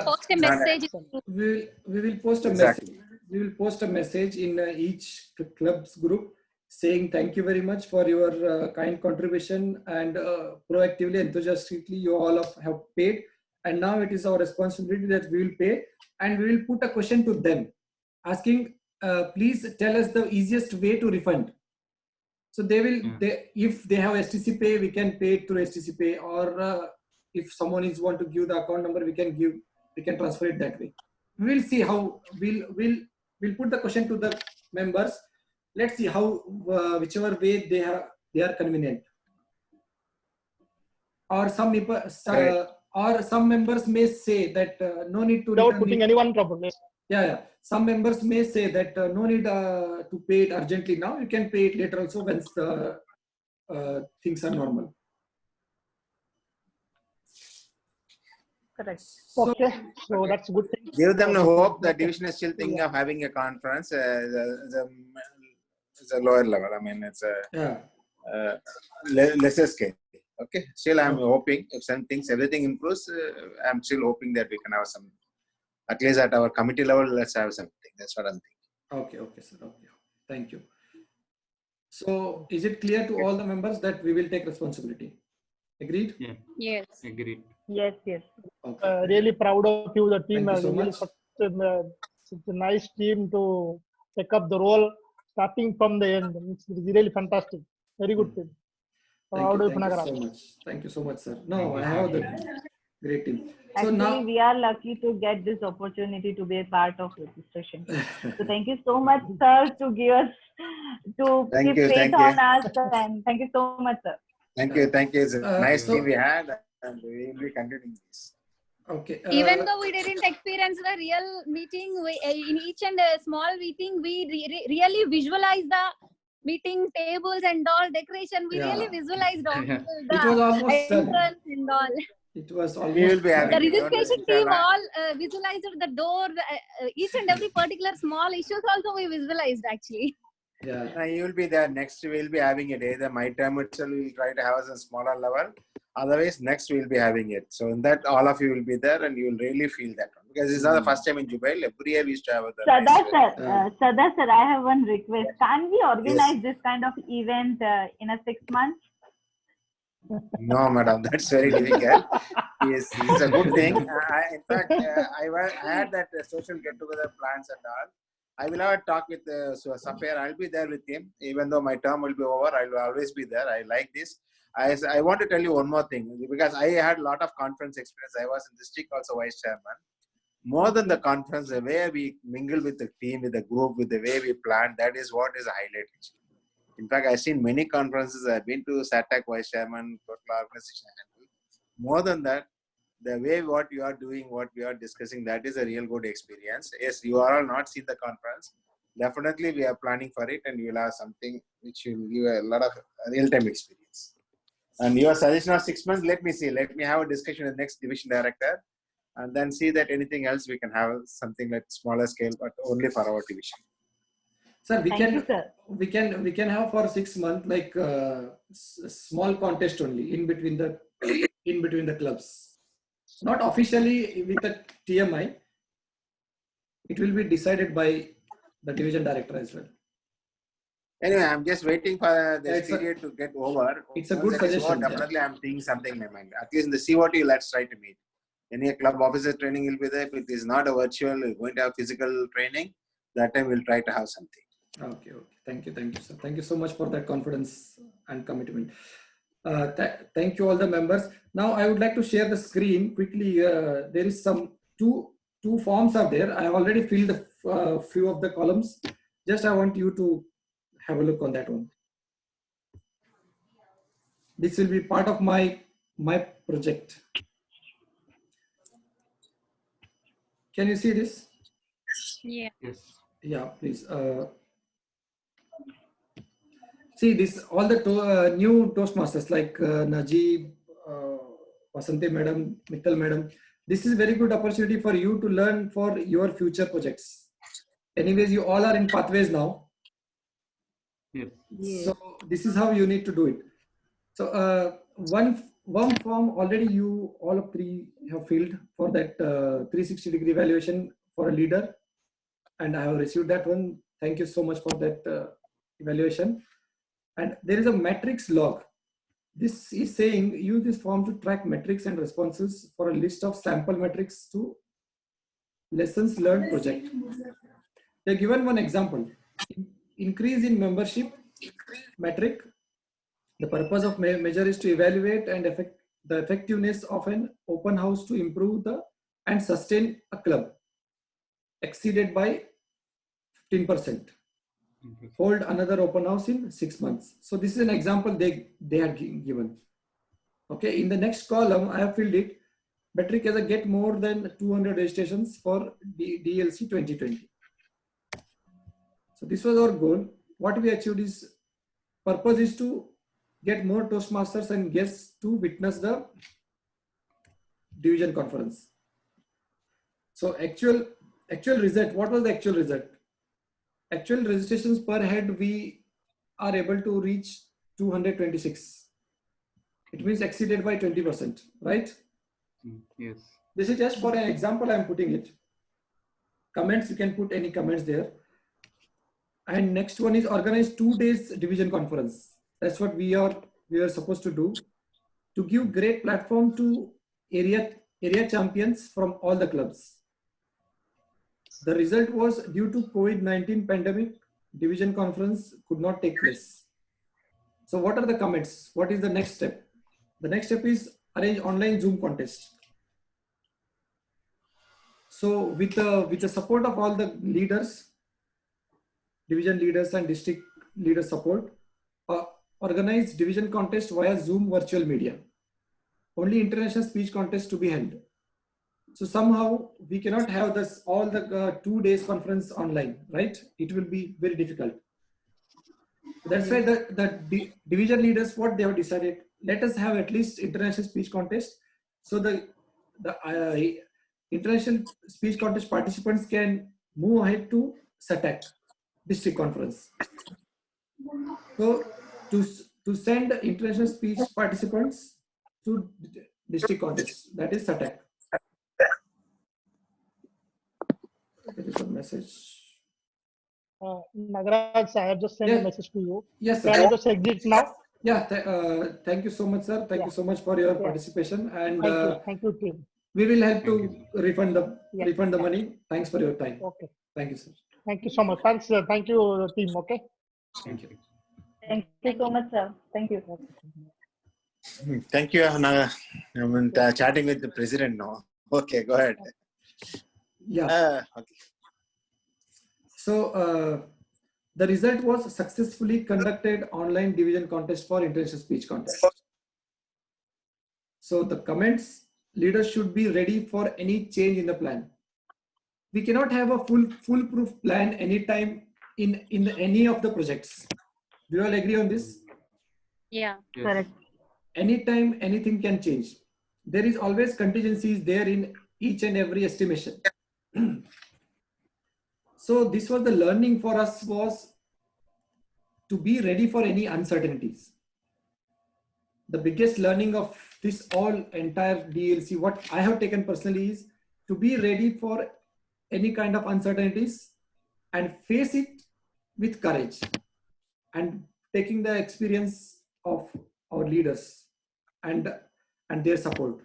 Post a message. We will post a Exactly. message. We will post a message in each club's group saying thank you very much for your kind contribution and proactively, enthusiastically you all have paid, and now it is our responsibility that we will pay, and we will put a question to them asking please tell us the easiest way to refund. So they will if they have STC Pay, we can pay it through STC Pay, or if someone want to give the account number, we can transfer it that way. We will see how we'll put the question to the members. Let's see how whichever way they are convenient. Or some people, or some members may say that no need to without putting anyone in trouble. Yeah. Some members may say that no need to pay it urgently now. You can pay it later also once the things are normal. Correct. Okay, so that's a good thing. Give them the hope that division is still thinking of having a conference. It's a lower level. I mean, it's a lesser scale. Okay. Still, I'm hoping if some things, everything improves, I'm still hoping that we can have some, at least at our committee level, let's have something. That's what I'm thinking. Okay, sir. Okay. Thank you. So, is it clear to all the members that we will take responsibility? Agreed? Yeah. Yes. Agreed. Yes. Okay. Really proud of you. The team Thank is you so really much. such a nice team to take up the role starting from the end. It's really fantastic. Very good team. Thank you so much, sir. No, I have the great team. So Actually, now we are lucky to get this opportunity to be a part of registration. So thank you so much, sir, to give us to Thank keep you, faith thank you. on us. And thank you so much, sir. Thank you, thank you. It's a nice So- team we had, and we will be continuing this. Okay. Even though we didn't experience the real meeting, in each and small meeting, we really visualized the meeting tables and all decoration. We really Yeah. visualized all Yeah. the It was almost done. entrance and all. It was We will almost be having The done. it. Don't worry, registration team inshallah. all visualized the door, each and every particular small issues also we visualized actually. Yeah. You will be there. Next, we will be having it. Either my term itself, we will try to have a smaller level. Otherwise, next we will be having it. So in that, all of you will be there, and you will really feel that one. Because this is not the first time in Jubail. Every year we used to have the Sada sir, I have one request. Can we organize this kind of event in a 6 months? No, madam, that's very difficult. Yes, it's a good thing. In fact, I had that social get-together plans and all. I will have a talk with Safir. I'll be there with him. Even though my term will be over, I will always be there. I like this. I want to tell you one more thing, because I had a lot of conference experience. I was in district also vice chairman. More than the conference, the way we mingle with the team, with the group, with the way we plan, that is what is a highlight. In fact, I've seen many conferences. I've been to SATAC vice chairman, total organization. More than that, the way what you are doing, what we are discussing, that is a real good experience. Yes, you are all not seen the conference. Definitely, we are planning for it, and you will have something which will give a lot of real-time experience. And your suggestion of 6 months, let me see. Let me have a discussion with the next division director, and then see that anything else we can have something like smaller scale, but only for our division. Sir, Thank you, sir. we can have for 6 months like small contest only in between the clubs. Not officially with the TMI. It will be decided by the division director as well. Anyway, I'm just waiting for Yeah, this period to get over. It's a Once good it is over, suggestion, yeah. definitely, I'm thinking something in my mind. At least in the COT, let's try to meet. Any club officer training will be there. If it is not a virtual, we're going to have physical training. That time we'll try to have something. Okay. Thank you, sir. Thank you so much for that confidence and commitment. Thank you all the members. Now I would like to share the screen quickly. There is some two forms are there. I have already filled a few of the columns. Just I want you to have a look on that one. This will be part of my project. Can you see this? Yeah. Yes. Yeah, please. See this, all the new Toastmasters like Najib, Vasanti madam, Mittal madam. This is very good opportunity for you to learn for your future projects. Anyways, you all are in pathways now. Yes. So this is how you need to do it. So one form already you all of three have filled for that 360-degree evaluation for a leader, and I have received that one. Thank you so much for that evaluation. And there is a metrics log. This is saying use this form to track metrics and responses for a list of sample metrics to lessons learned project. They are given one example. Increase in membership metric. The purpose of measure is to evaluate and the effectiveness of an open house to improve and sustain a club exceeded by 15%. Hold another open house in 6 months. So this is an example they had given. Okay, in the next column, I have filled it. Metric as a get more than 200 registrations for DLC 2020. So this was our goal. What we achieved is, purpose is to get more Toastmasters and guests to witness the division conference. So actual result, what was the actual result? Actual registrations per head, we are able to reach 226. It means exceeded by 20%, right? Yes. This is just for an example, I'm putting it. Comments, you can put any comments there. And next one is organize 2 days division conference. That's what we are supposed to do, to give great platform to area champions from all the clubs. The result was, due to COVID-19 pandemic, division conference could not take place. So what are the comments? What is the next step? The next step is arrange online Zoom contest. So with the support of all the leaders, division leaders and district leader support. Organize division contest via Zoom virtual media. Only international speech contest to be held. So somehow we cannot have this all the 2 days conference online, right? It will be very difficult. That's why the division leaders, what they have decided, let us have at least international speech contest. So the international speech contest participants can move ahead to SATAC, district conference. So to send international speech participants to district contest, that is SATAC. There is a message. Nagaraj, I have just sent a message to you. Yes, sir. Can I just exit now? Yeah, thank you so much, sir. Thank you so much for your participation, and Thank you, team. we will help to refund the money. Thanks for your time. Okay. Thank you, sir. Thank you so much. Thanks. Thank you, team. Okay. Thank you. Thank you so much, sir. Thank you. Thank you, Naga. I'm chatting with the president now. Okay, go ahead. Yeah. Okay. So the result was successfully conducted online division contest for international speech contest. So the comments, leaders should be ready for any change in the plan. We cannot have a foolproof plan anytime in any of the projects. Do you all agree on this? Yeah. Yes. Correct. Anytime anything can change. There is always contingencies there in each and every estimation. So this was the learning for us, was to be ready for any uncertainties. The biggest learning of this entire DLC, what I have taken personally, is to be ready for any kind of uncertainties and face it with courage, and taking the experience of our leaders and their support.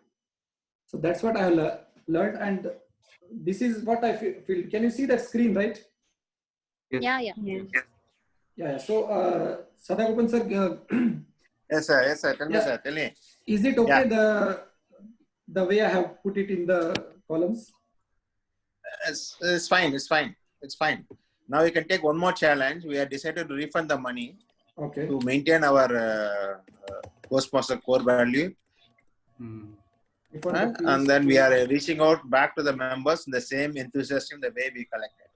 So that's what I have learned, and this is what I feel. Can you see that screen, right? Yes. Yeah. Yes. Yeah. So Sadagopan sir, Yes, sir. Yes, sir. Tell me, Yeah. sir. Tell me. is it okay the way I have put it in the columns? It's fine. It's fine. It's fine. Now we can take one more challenge. We have decided to refund the money Okay. to maintain our Postmaster core value. And then we are reaching out back to the members in the same enthusiasm the way we collected.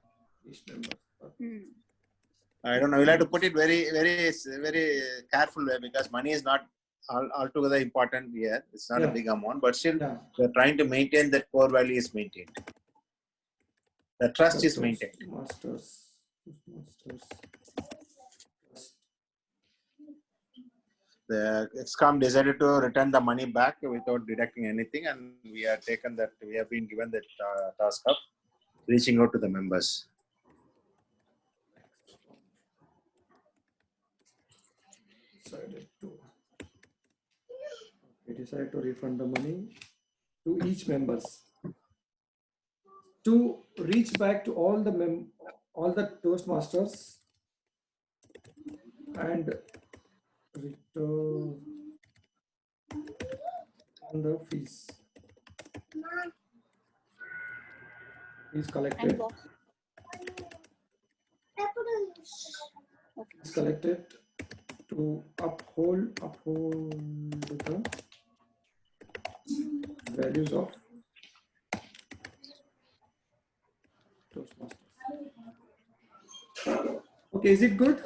I don't know. We'll have to put it very, very, very careful way, because money is not altogether important here. It's not a big amount, but still we're trying to maintain that core value is maintained. The trust is maintained. Masters. The EXCOM decided to return the money back without deducting anything, and we have taken that. We have been given that task of reaching out to the members. Decided to refund the money to each members, to reach back to all the Toastmasters and return the fees. Fees collected. Is collected to uphold the values of Toastmasters. Okay, is it good?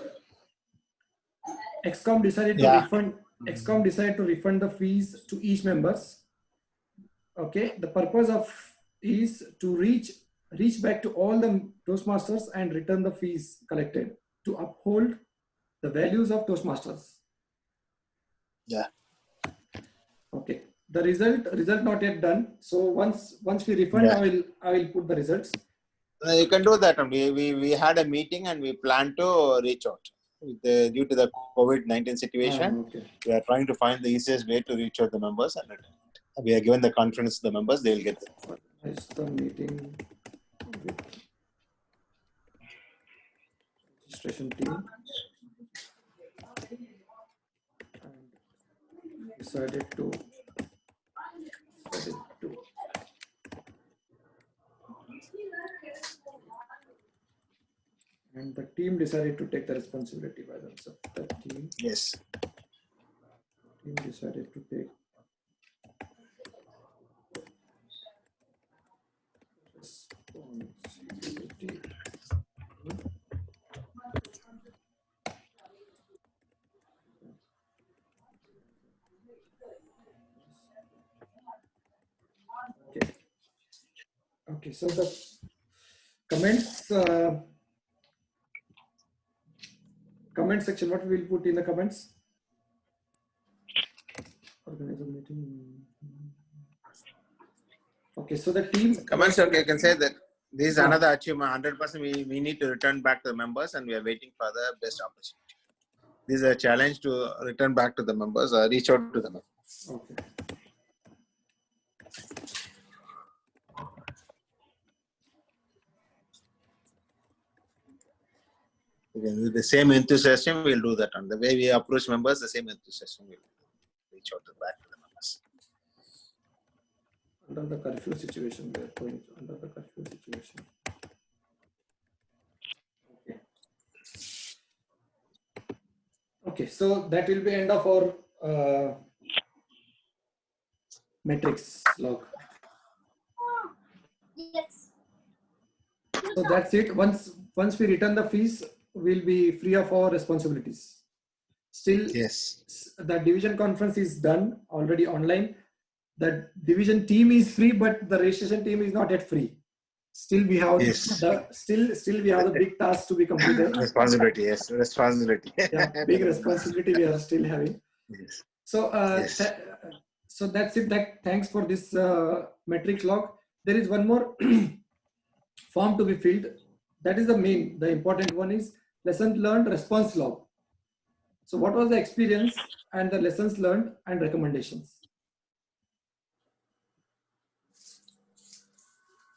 EXCOM decided to refund the fees to each members. Okay, the purpose of is to reach back to all the Toastmasters and return the fees collected to uphold the values of Toastmasters. Yeah. Okay. The result not yet done. So once we refund, I will put the results. You can do that. We had a meeting and we plan to reach out. Due to the COVID-19 situation, we are trying to find the easiest way to reach out the members, and we are given the confidence to the members, they will get it. It's the meeting with registration team and decided to And the team decided to take the responsibility by themselves. The team Yes. decided to take responsibility. Okay. Okay. So the comments, comment section. What we will put in the comments? Organize a meeting. Okay, so the team Comments, okay, you can say that this is another achievement. 100% we need to return back to the members, and we are waiting for the best opportunity. This is a challenge to return back to the members or reach out to the members. Okay. Again, with the same enthusiasm, we'll do that. And the way we approach members, the same enthusiasm, we'll reach out to back to the members. Under the curfew situation, we are going under the curfew situation. Okay. Okay, so that will be end of our metrics log. Yes. So that's it. Once we return the fees, we'll be free of our responsibilities. Still, Yes. the division conference is done already online. The division team is free, but the registration team is not yet free. Still, we have still we have the big task to be completed. Responsibility, yes, responsibility. Yeah, big responsibility we are still having. Yes. So, Yes. so that's it. Thanks for this metrics log. There is one more form to be filled. That is the important one is lesson learned response log. So what was the experience and the lessons learned and recommendations?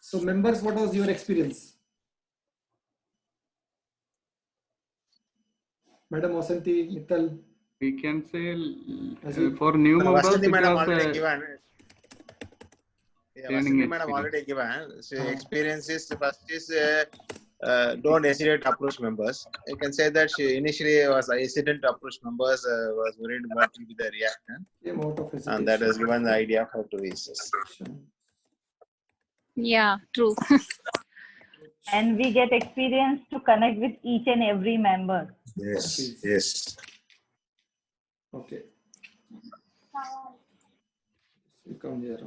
So members, what was your experience? Madam Vasanti, Mittal. We can say for new members, Vasanti it madam was already given. Yeah, learning Vasanti madam experience. already given. So experiences first is don't hesitate to approach members. You can say that she initially was hesitant to approach members, was worried what will be the reaction, Came out of hesitation. and that has given the idea how to reach this. Yeah, true. And we get experience to connect with each and every member. Yes, yes. Okay. You come here.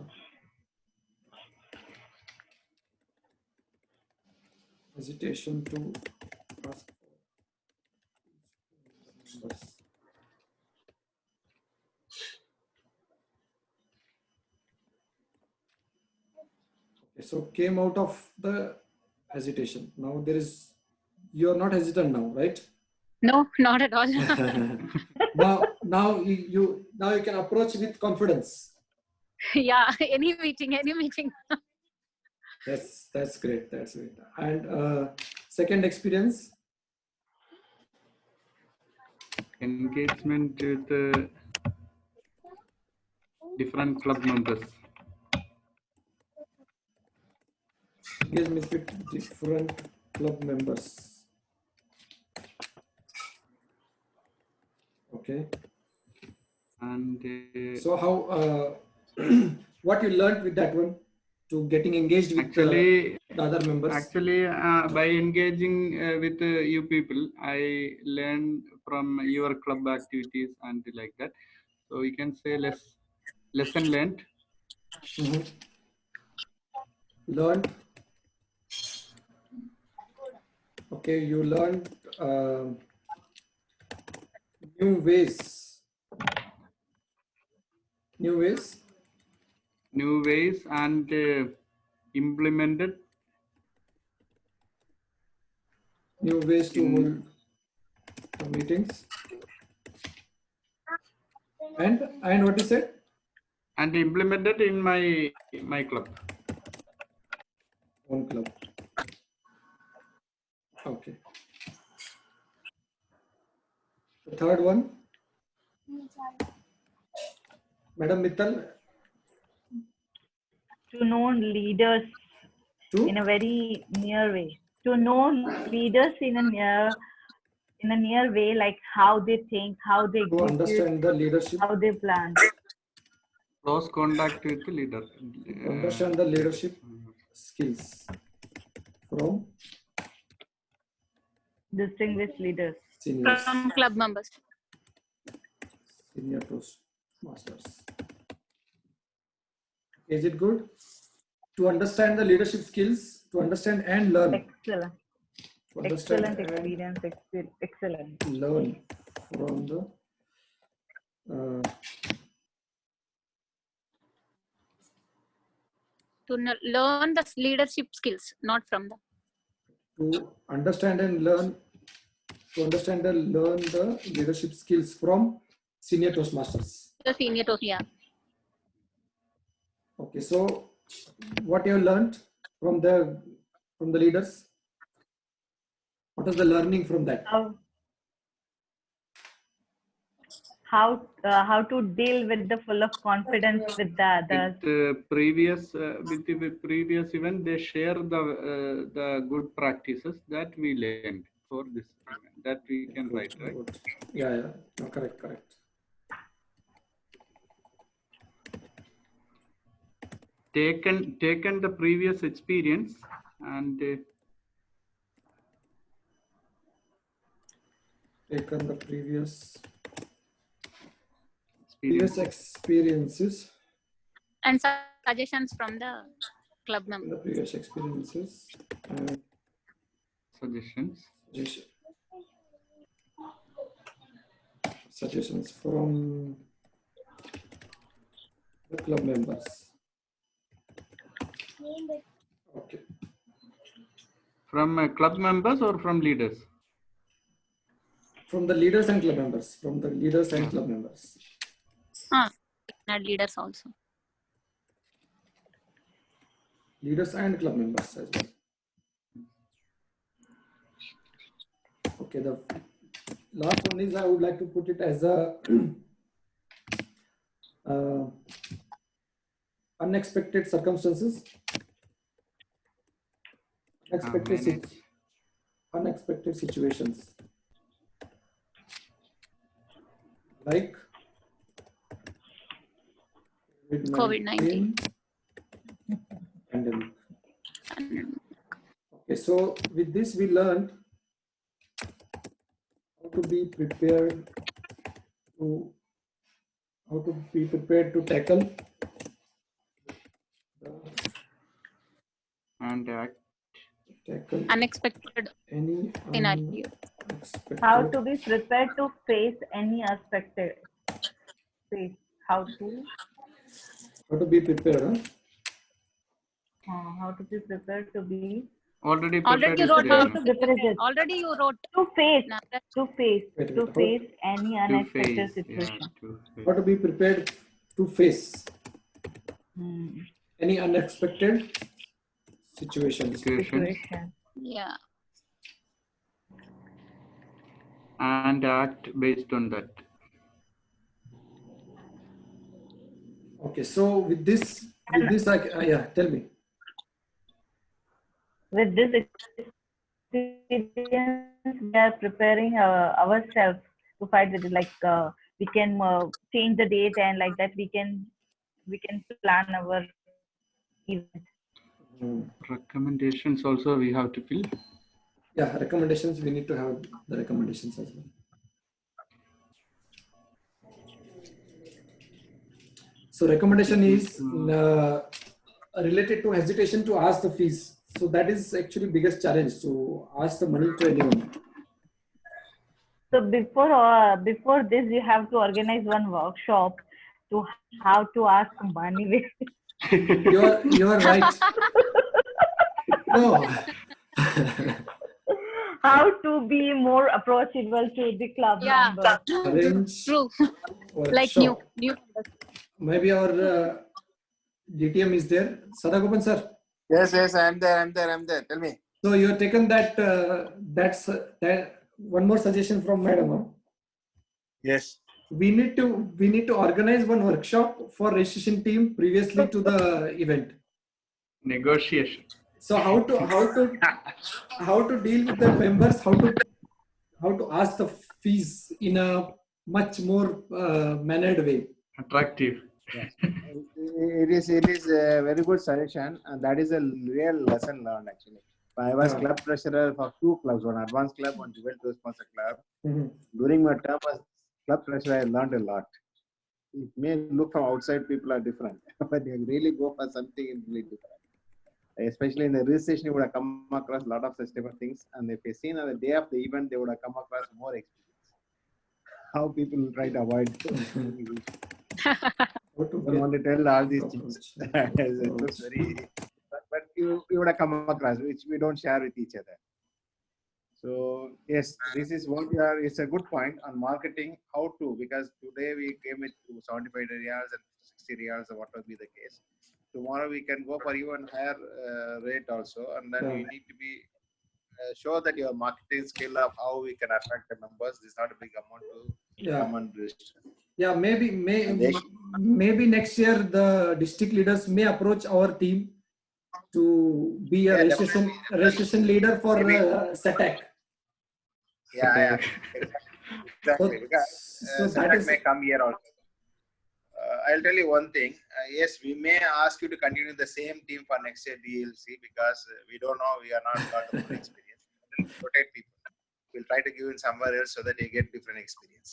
Hesitation to ask for members. Okay, so came out of the hesitation. Now you are not hesitant now, right? No, not at all. now you can approach with confidence. Yeah, any meeting. Yes, that's great. That's great. And second experience. Engagement with different club members. Engagement with different club members. Okay. And So how what you learned with that one to getting engaged with actually, the other members? Actually, by engaging with you people, I learned from your club activities and like that. So you can say lesson learned. Learned. Okay, you learned new ways. New ways And implemented new ways to hold the meetings. And what you said? and implemented in my club. Own club. Okay. The third one. Madam Mittal. To know leaders in a very near way. to know leaders in a near way, like how they think, how they To execute, understand the leadership, how they plan. Close contact with the leader. to understand the leadership skills from Distinguished leaders. seniors, From club members. senior Toastmasters. Is it good? To understand the leadership skills, to understand and learn. Excellent. To understand Excellent and experience. Excellent. learn from the To learn the leadership skills, not from the. to understand and learn, to understand and learn the leadership skills from senior Toastmasters. The senior toast, yeah. Okay, so what you have learned from the leaders? What is the learning from that? How to deal with the full of confidence with the others. With the previous event, they share the good practices that we learned for this event, that we can Good, write, right? good. Yeah, yeah. No, correct, correct. Taken the previous experience and Taken the previous experience. experiences, And suggestions from the club the members. previous experiences, and suggestions from the club members. Okay. From club members or from leaders? From the leaders and club members. From the leaders and club members. Not leaders also. Leaders and club members as well. Okay, the last one is I would like to put it as a unexpected circumstances. Unexpected situations. Like COVID-19. Pandemic. Okay, so with this we learned how to be prepared to tackle And Unexpected any scenario. unexpected. How to be prepared to face any unexpected. How to be prepared, huh? how to be prepared to be already You wrote prepared. how already you wrote to face Wait, any To unexpected face, yeah, situation. to face. how to be prepared to face any unexpected situations. Situation. Yeah. And act based on that. Okay, so with this, yeah, tell me. With this experience, we are preparing ourselves to fight with it. Like we can change the date, and like that we can plan our event. Recommendations also we have to fill. Yeah, recommendations, we need to have the recommendations as well. So recommendation is related to hesitation to ask the fees. So that is actually biggest challenge, to ask the money to anyone. So before this, you have to organize one workshop to how to ask money. You are right. No. How to be more approachable to the club members. Arrange True. workshop. Like new. Maybe our DTM is there. Sadagopan sir. Yes, I am there. Tell me. So you have taken that. That's one more suggestion from Madam. Huh? Yes. We need to organize one workshop for registration team previously to the event. Negotiation. So how to deal with the members? How to ask the fees in a much more mannered way? Attractive. Yes. It is a very good suggestion, and that is a real lesson learned actually. I was Yeah. club treasurer for 2 clubs, one advanced club, one Juventus sponsor club. Mhm. During my term as club treasurer, I learned a lot. It may look from outside people are different, but you really go for something really different. Especially in the registration, you would have come across a lot of such different things, and if you seen on the day of the event, they would have come across more experience. How people try to avoid. How to I don't want to tell all these things. approach. It looks very, but you would have come across, which we don't share with each other. So yes, this is what we are. It's a good point on marketing. How to, because today we came with 75 reals and 60 reals, or what will be the case. Tomorrow we can go for even higher rate also, and then Yeah. you need to be show that your marketing skill of how we can attract the members. This is not a big amount to Yeah. come and register. Yeah, And they maybe next year the district leaders may approach our team to be a Yeah, registration leader for Maybe. SATAC. Yeah, exactly. Because So that Satak is may come here also. I'll tell you one thing. Yes, we may ask you to continue the same team for next year DLC because we don't know. We are not got the full experience. We'll rotate people. We'll try to give in somewhere else so that you get different experience.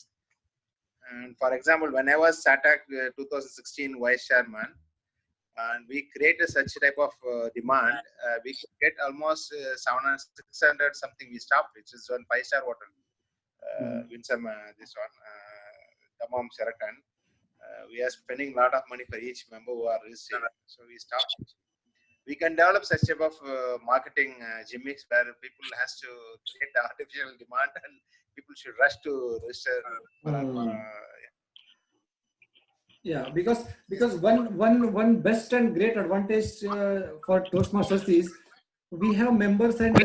And for example, when I was SATAC 2016 vice chairman, and we created such type of demand, we could get almost 700, 600 something we stopped, which is one 5-star hotel. Win some this one, Tamam Sheraton. We are spending a lot of money for each member who are registered, so we stopped. We can develop such type of marketing gimmicks where people has to create the artificial demand and people should rush to register. Yeah, because one best and great advantage for Toastmasters is we have members and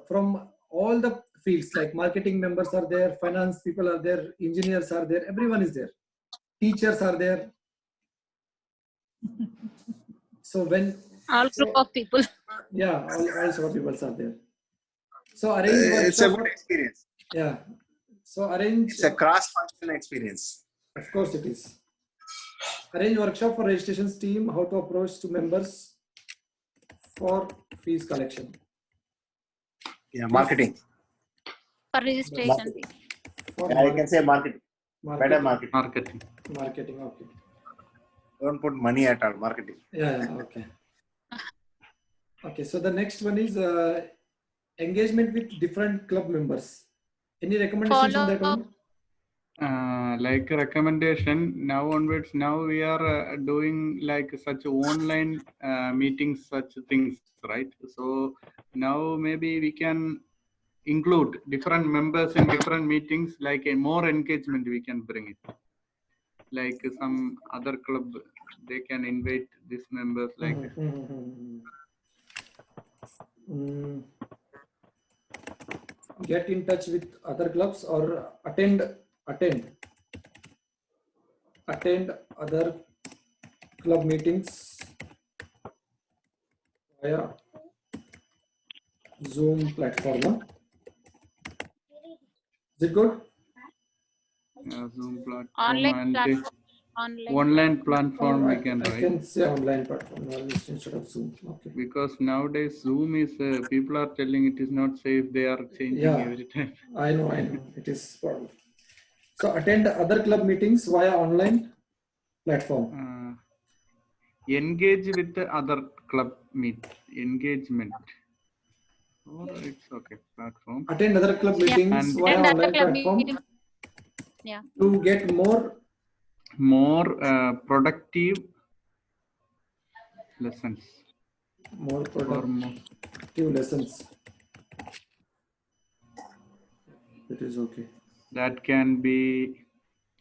from all the fields, like marketing members are there, finance people are there, engineers are there, everyone is there, teachers are there. So when All group of people. Yeah, all sort of people are there. So arrange It's a workshop. good experience. Yeah. So arrange. It's a cross-functional experience. Of course it is. Arrange workshop for registrations team, how to approach to members for fees collection. Yeah, marketing. For registration. For Yeah, you can say marketing. Better marketing. Marketing, okay. Don't put money at all, marketing. Yeah, okay. Okay, so the next one is engagement with different club members. Any recommendations on that one? Like a recommendation, now onwards, now we are doing like such online meetings, such things, right? So now maybe we can include different members in different meetings, like a more engagement we can bring it. Like some other club, they can invite these members like Get in touch with other clubs or attend other club meetings via Zoom platform. Is it good? Zoom platform Online and platform. online platform we can I write. can say online platform instead of Zoom. Okay. Because nowadays Zoom is people are telling it is not safe. They are changing every time. I know. It is problem. So attend other club meetings via online platform. Engage with the other club engagement. Or it's okay. Platform. Attend other club meetings via online platform. Yeah. To get more productive lessons. More productive lessons. It is okay. That can be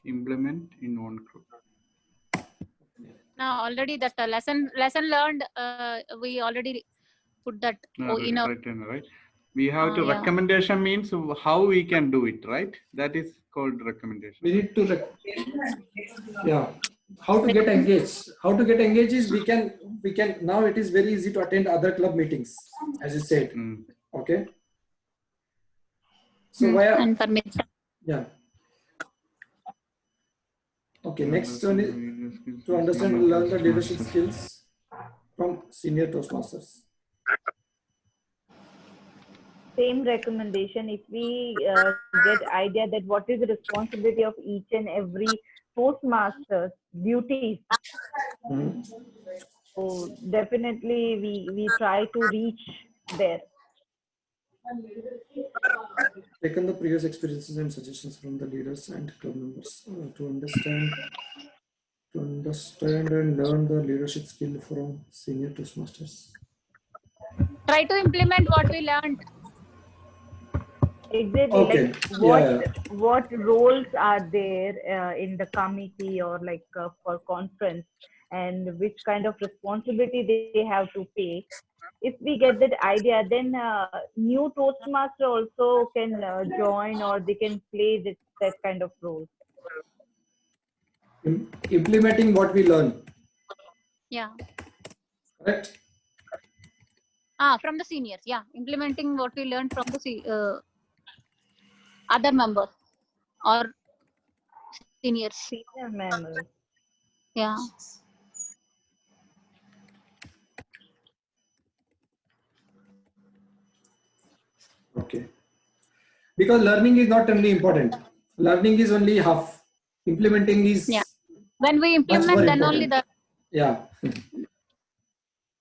implemented in one group. Now already that lesson learned, we already put that in our right. We have to recommendation means how we can do it, right? That is called recommendation. We need to how to get engaged. How to get engaged is we can now it is very easy to attend other club meetings, as you said. Okay. So via And for me, yeah. Okay, next one is to understand and learn the leadership skills from senior Toastmasters. Same recommendation. If we get idea that what is the responsibility of each and every Toastmaster's duties, so definitely we try to reach there. Taken the previous experiences and suggestions from the leaders and club members to understand and learn the leadership skill from senior Toastmasters. try to implement what we learned. Exactly. Okay. Like what roles are there in the committee or like for conference, and which kind of responsibility they have to take. If we get that idea, then new Toastmaster also can join, or they can play that kind of role. Implementing what we learn. Yeah. Correct. From the seniors. Yeah, implementing what we learned from the other members or seniors. Senior members. Yeah. Okay. Because learning is not only important. Learning is only half. Implementing is When we implement, then important. only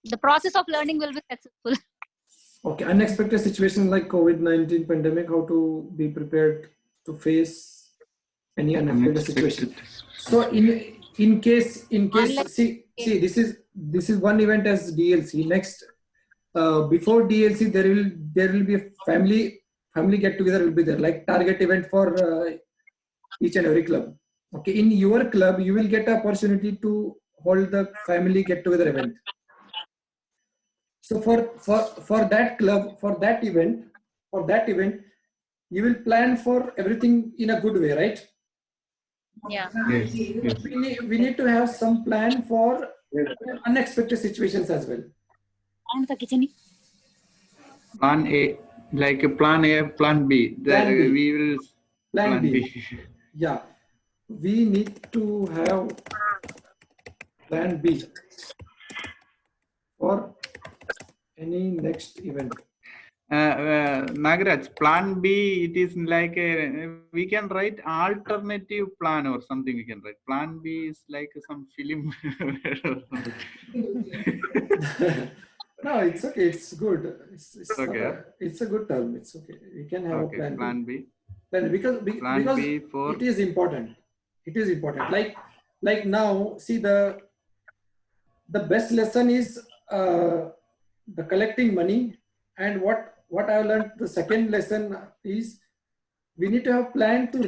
the process of learning will be successful. Okay. Unexpected situations like COVID-19 pandemic, how to be prepared to face any unexpected situation. So in case see this is one event as DLC. Next before DLC there will be a family get together will be there, like target event for each and every club. Okay, in your club you will get an opportunity to hold the family get together event. So for that club, for that event, you will plan for everything in a good way, right? Yeah. Yes. We need to have some plan for unexpected situations as well. Plan A, like plan A, plan B. Plan B. We will Plan B. Yeah, we need to have plan B for any next event. Nagaraj, plan B, it is like we can write alternative plan or something. We can write plan B is like some film. No, it's okay. It's good. It's okay. It's a good term. It's okay. We can have a plan B. Because B for it is important. It is important. Like now, see the best lesson is the collecting money, and what I learned. The second lesson is we need to have plan to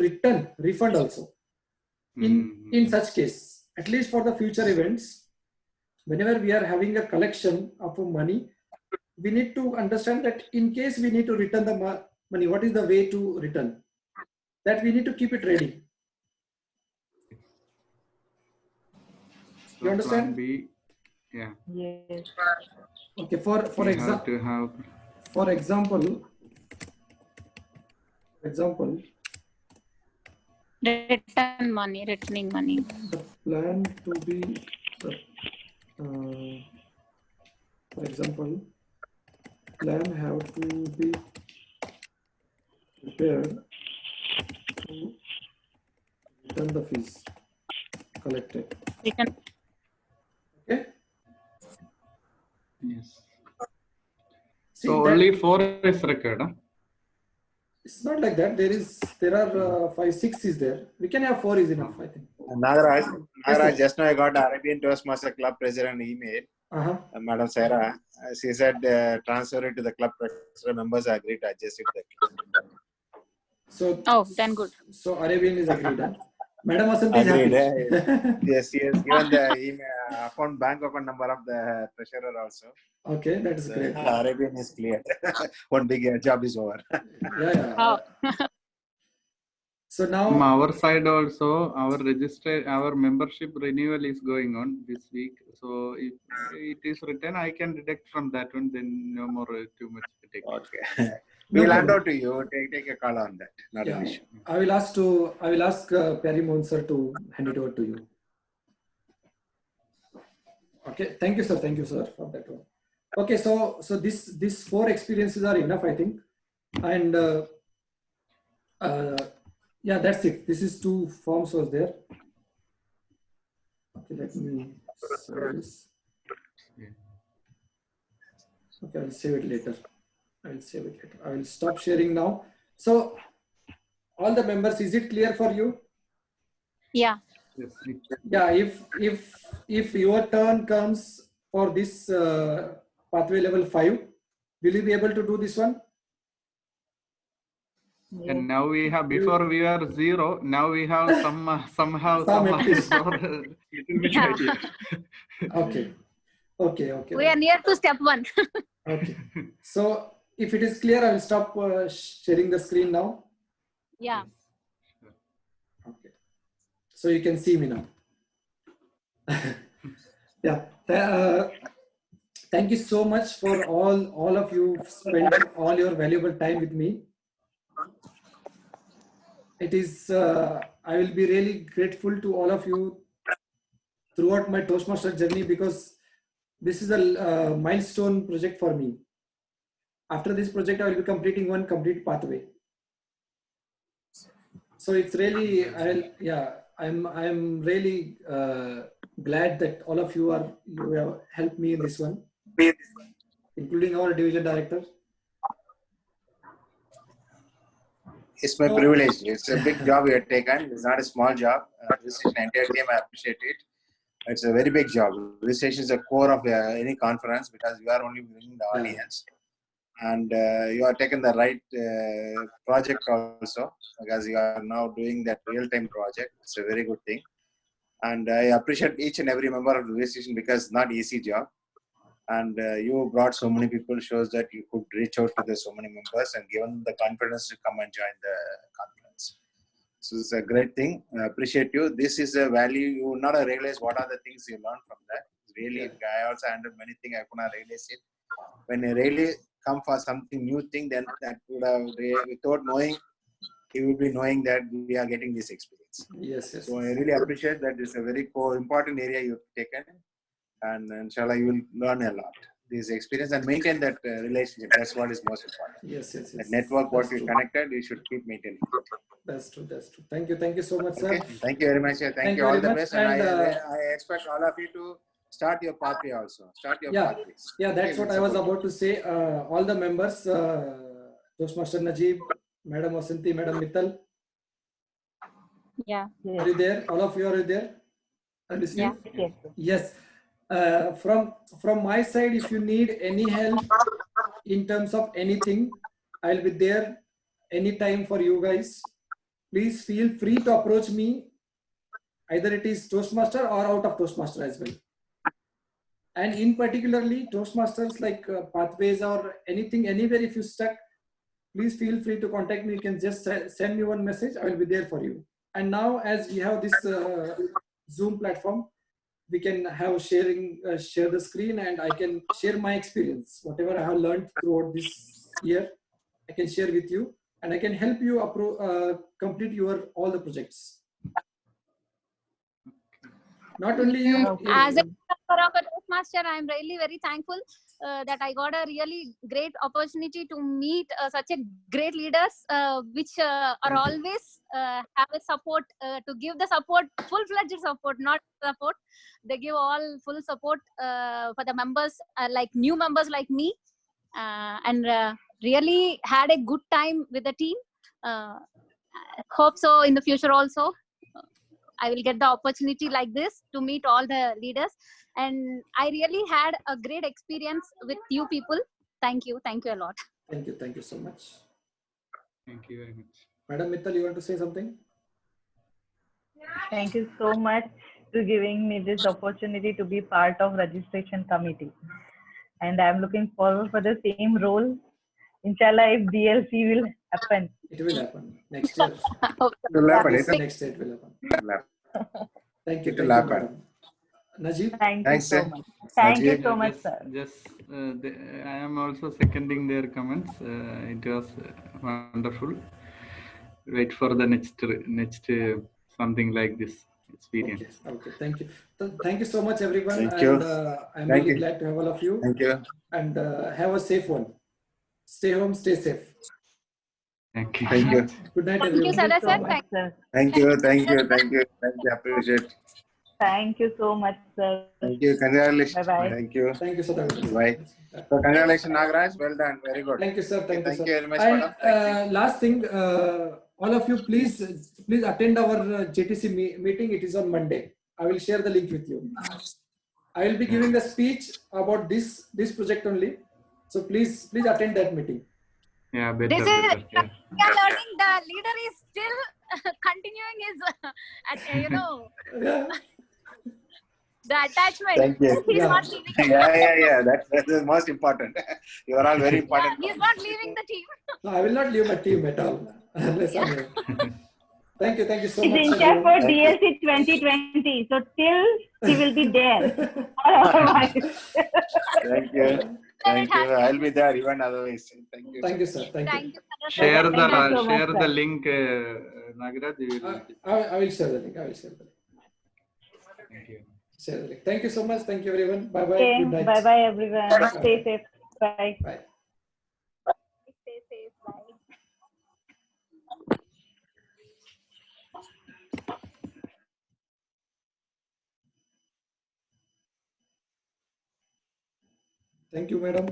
refund also. In such case, at least for the future events, whenever we are having a collection of money, we need to understand that in case we need to return the money, what is the way to return? That we need to keep it ready. You understand? Plan B, yeah. Yes. Okay. For example, Returning money. the plan to be, for example, plan have to be prepared to return the fees collected. Okay. Yes. See, so only 4 is required. Huh? It's not like that. There are 5, 6 is there. We can have 4 is enough, I think. Nagaraj, just now I got Arabian Toastmaster Club President email. Madam Sarah, she said transfer it to the club president. Members agreed to adjust it to the club. So then good. So Arabian is agreed. Huh? Madam Vasanthi is happy. Yes, he has given the email, bank account number of the treasurer also. Okay, that is great. Arabian is clear. One big job is over. Yeah. So From now, our side also, our membership renewal is going on this week. So if it is written, I can deduct from that one. Then no more too much headache. Okay. No We'll hand problem. out to you. Take a call on that. Not an Yeah, issue. I will ask Perry Mohan sir to hand it over to you. Okay, thank you, sir. Thank you, sir, for that one. Okay, so these 4 experiences are enough, I think, and yeah, that's it. This is 2 forms was there. Okay, let me save this. Okay, I'll save it later. I will stop sharing now. So, all the members, is it clear for you? Yeah. Yes. Yeah, if your turn comes for this pathway level 5, will you be able to do this one? And now we have, before we were 0, now we have somehow Some at least. or little bit Yeah. idea. Okay. We are near to step 1. Okay. So if it is clear, I will stop sharing the screen now. Yeah. Okay. So you can see me now. Yeah. Thank you so much for all of you spent all your valuable time with me. It is, I will be really grateful to all of you throughout my Toastmaster journey, because this is a milestone project for me. After this project, I will be completing one complete pathway. So it's really, I'm really glad that all of you have helped me in this one, including our division director. It's my privilege. It's a big job you have taken. It's not a small job. This is an entire team. I appreciate it. It's a very big job. Registration is the core of any conference, because you are only bringing the audience. And you are taking the right project also, because you are now doing that real-time project. It's a very good thing. And I appreciate each and every member of the registration, because it's not an easy job. And you brought so many people, shows that you could reach out to the so many members and given the confidence to come and join the conference. So it's a great thing. I appreciate you. This is a value. You will not realize what are the things you learn from that. Really, I also handled many things. I could not realize it. When you really come for something new thing, then that would have, without knowing, you will be knowing that we are getting this experience. Yes. So I really appreciate that. This is a very important area you've taken. And inshallah, you will learn a lot. This experience and maintain that relationship. That's what is most important. Yes. That network, what you connected, you should keep maintaining. That's true. Thank you so much, sir. Okay. Thank you very much. Thank you. All the best. And I expect all of you to start your pathway also. Start your pathways. Yeah, that's what I was about to say. All the members, Toastmaster Najib, Madam Vasanti, Madam Mittal. Yeah. Are you there? All of you are there? Are listening? Yes. Yes. From my side, if you need any help in terms of anything, I'll be there anytime for you guys. Please feel free to approach me. Either it is Toastmaster or out of Toastmaster as well. And in particularly Toastmasters like pathways or anything, anywhere if you stuck, please feel free to contact me. You can just send me one message. I will be there for you. And now as we have this Zoom platform, we can have share the screen, and I can share my experience. Whatever I have learned throughout this year, I can share with you, and I can help you complete all the projects. Not only you. As a member of a Toastmaster, I am really very thankful that I got a really great opportunity to meet such a great leaders, which are always have a support to give the support, full-fledged support, not support. They give all full support for the members, like new members like me, and really had a good time with the team. Hope so in the future also. I will get the opportunity like this to meet all the leaders, and I really had a great experience with you people. Thank you a lot. Thank you so much. Thank you very much. Madam Mittal, you want to say something? Thank you so much for giving me this opportunity to be part of registration committee, and I'm looking forward for the same role. Inshallah, if DLC will happens. It will happen next year. It will happen. It Next year it will happen. will happen. Thank you. It will Thank you, happen. madam. Najib? Thank Thanks, you so sir. much. Thank you Najib? so much, sir. I am also seconding their comments. It was wonderful. Wait for the next something like this experience. Okay. Thank you. Thank you so much, everyone. Thank you. And I'm Thank really you. glad to have all of you. Thank you. And have a safe one. Stay home, stay safe. Thank you. Thank you. Good night, Thank you, everyone. Sada sir. Much, sir. Thank you. Thank you. Thank you. Thank you. Appreciate. Thank you so much, sir. Thank you. Congratulations. Bye-bye. Thank you. Thank you, Sada. Bye. So congratulations, Nagaraj. Well done. Very good. Thank you, sir. Thank you, Thank sir. you very much, And madam. Thank you. last thing, all of you, please attend our JTC meeting. It is on Monday. I will share the link with you. I will be giving the speech about this project only. So please attend that meeting. Yeah, better. This is better. Yeah. we are learning. The leader is still continuing his, Yeah. the attachment. Thank you. He's Yeah. not leaving. Yeah. That's the most important. You are all very Yeah, important. he's not leaving the team. No, I will not leave my team at all. Unless I'm here. Thank you so He's much. in charge for Thank you. DLC 2020. So till he will be there. Otherwise. Thank you. Thank you. I'll be there even otherwise. Thank you. Thank you, sir. Thank Thank you. you, Sada sir. Share Thank you so much, share the sir. link, Nagaraj. I will share the link. Thank you. Share the link. Thank you so much. Thank you, everyone. Bye bye. Okay. Good night. Bye-bye, everyone. Stay safe. Bye. Bye. Stay safe. Bye. Thank you, madam.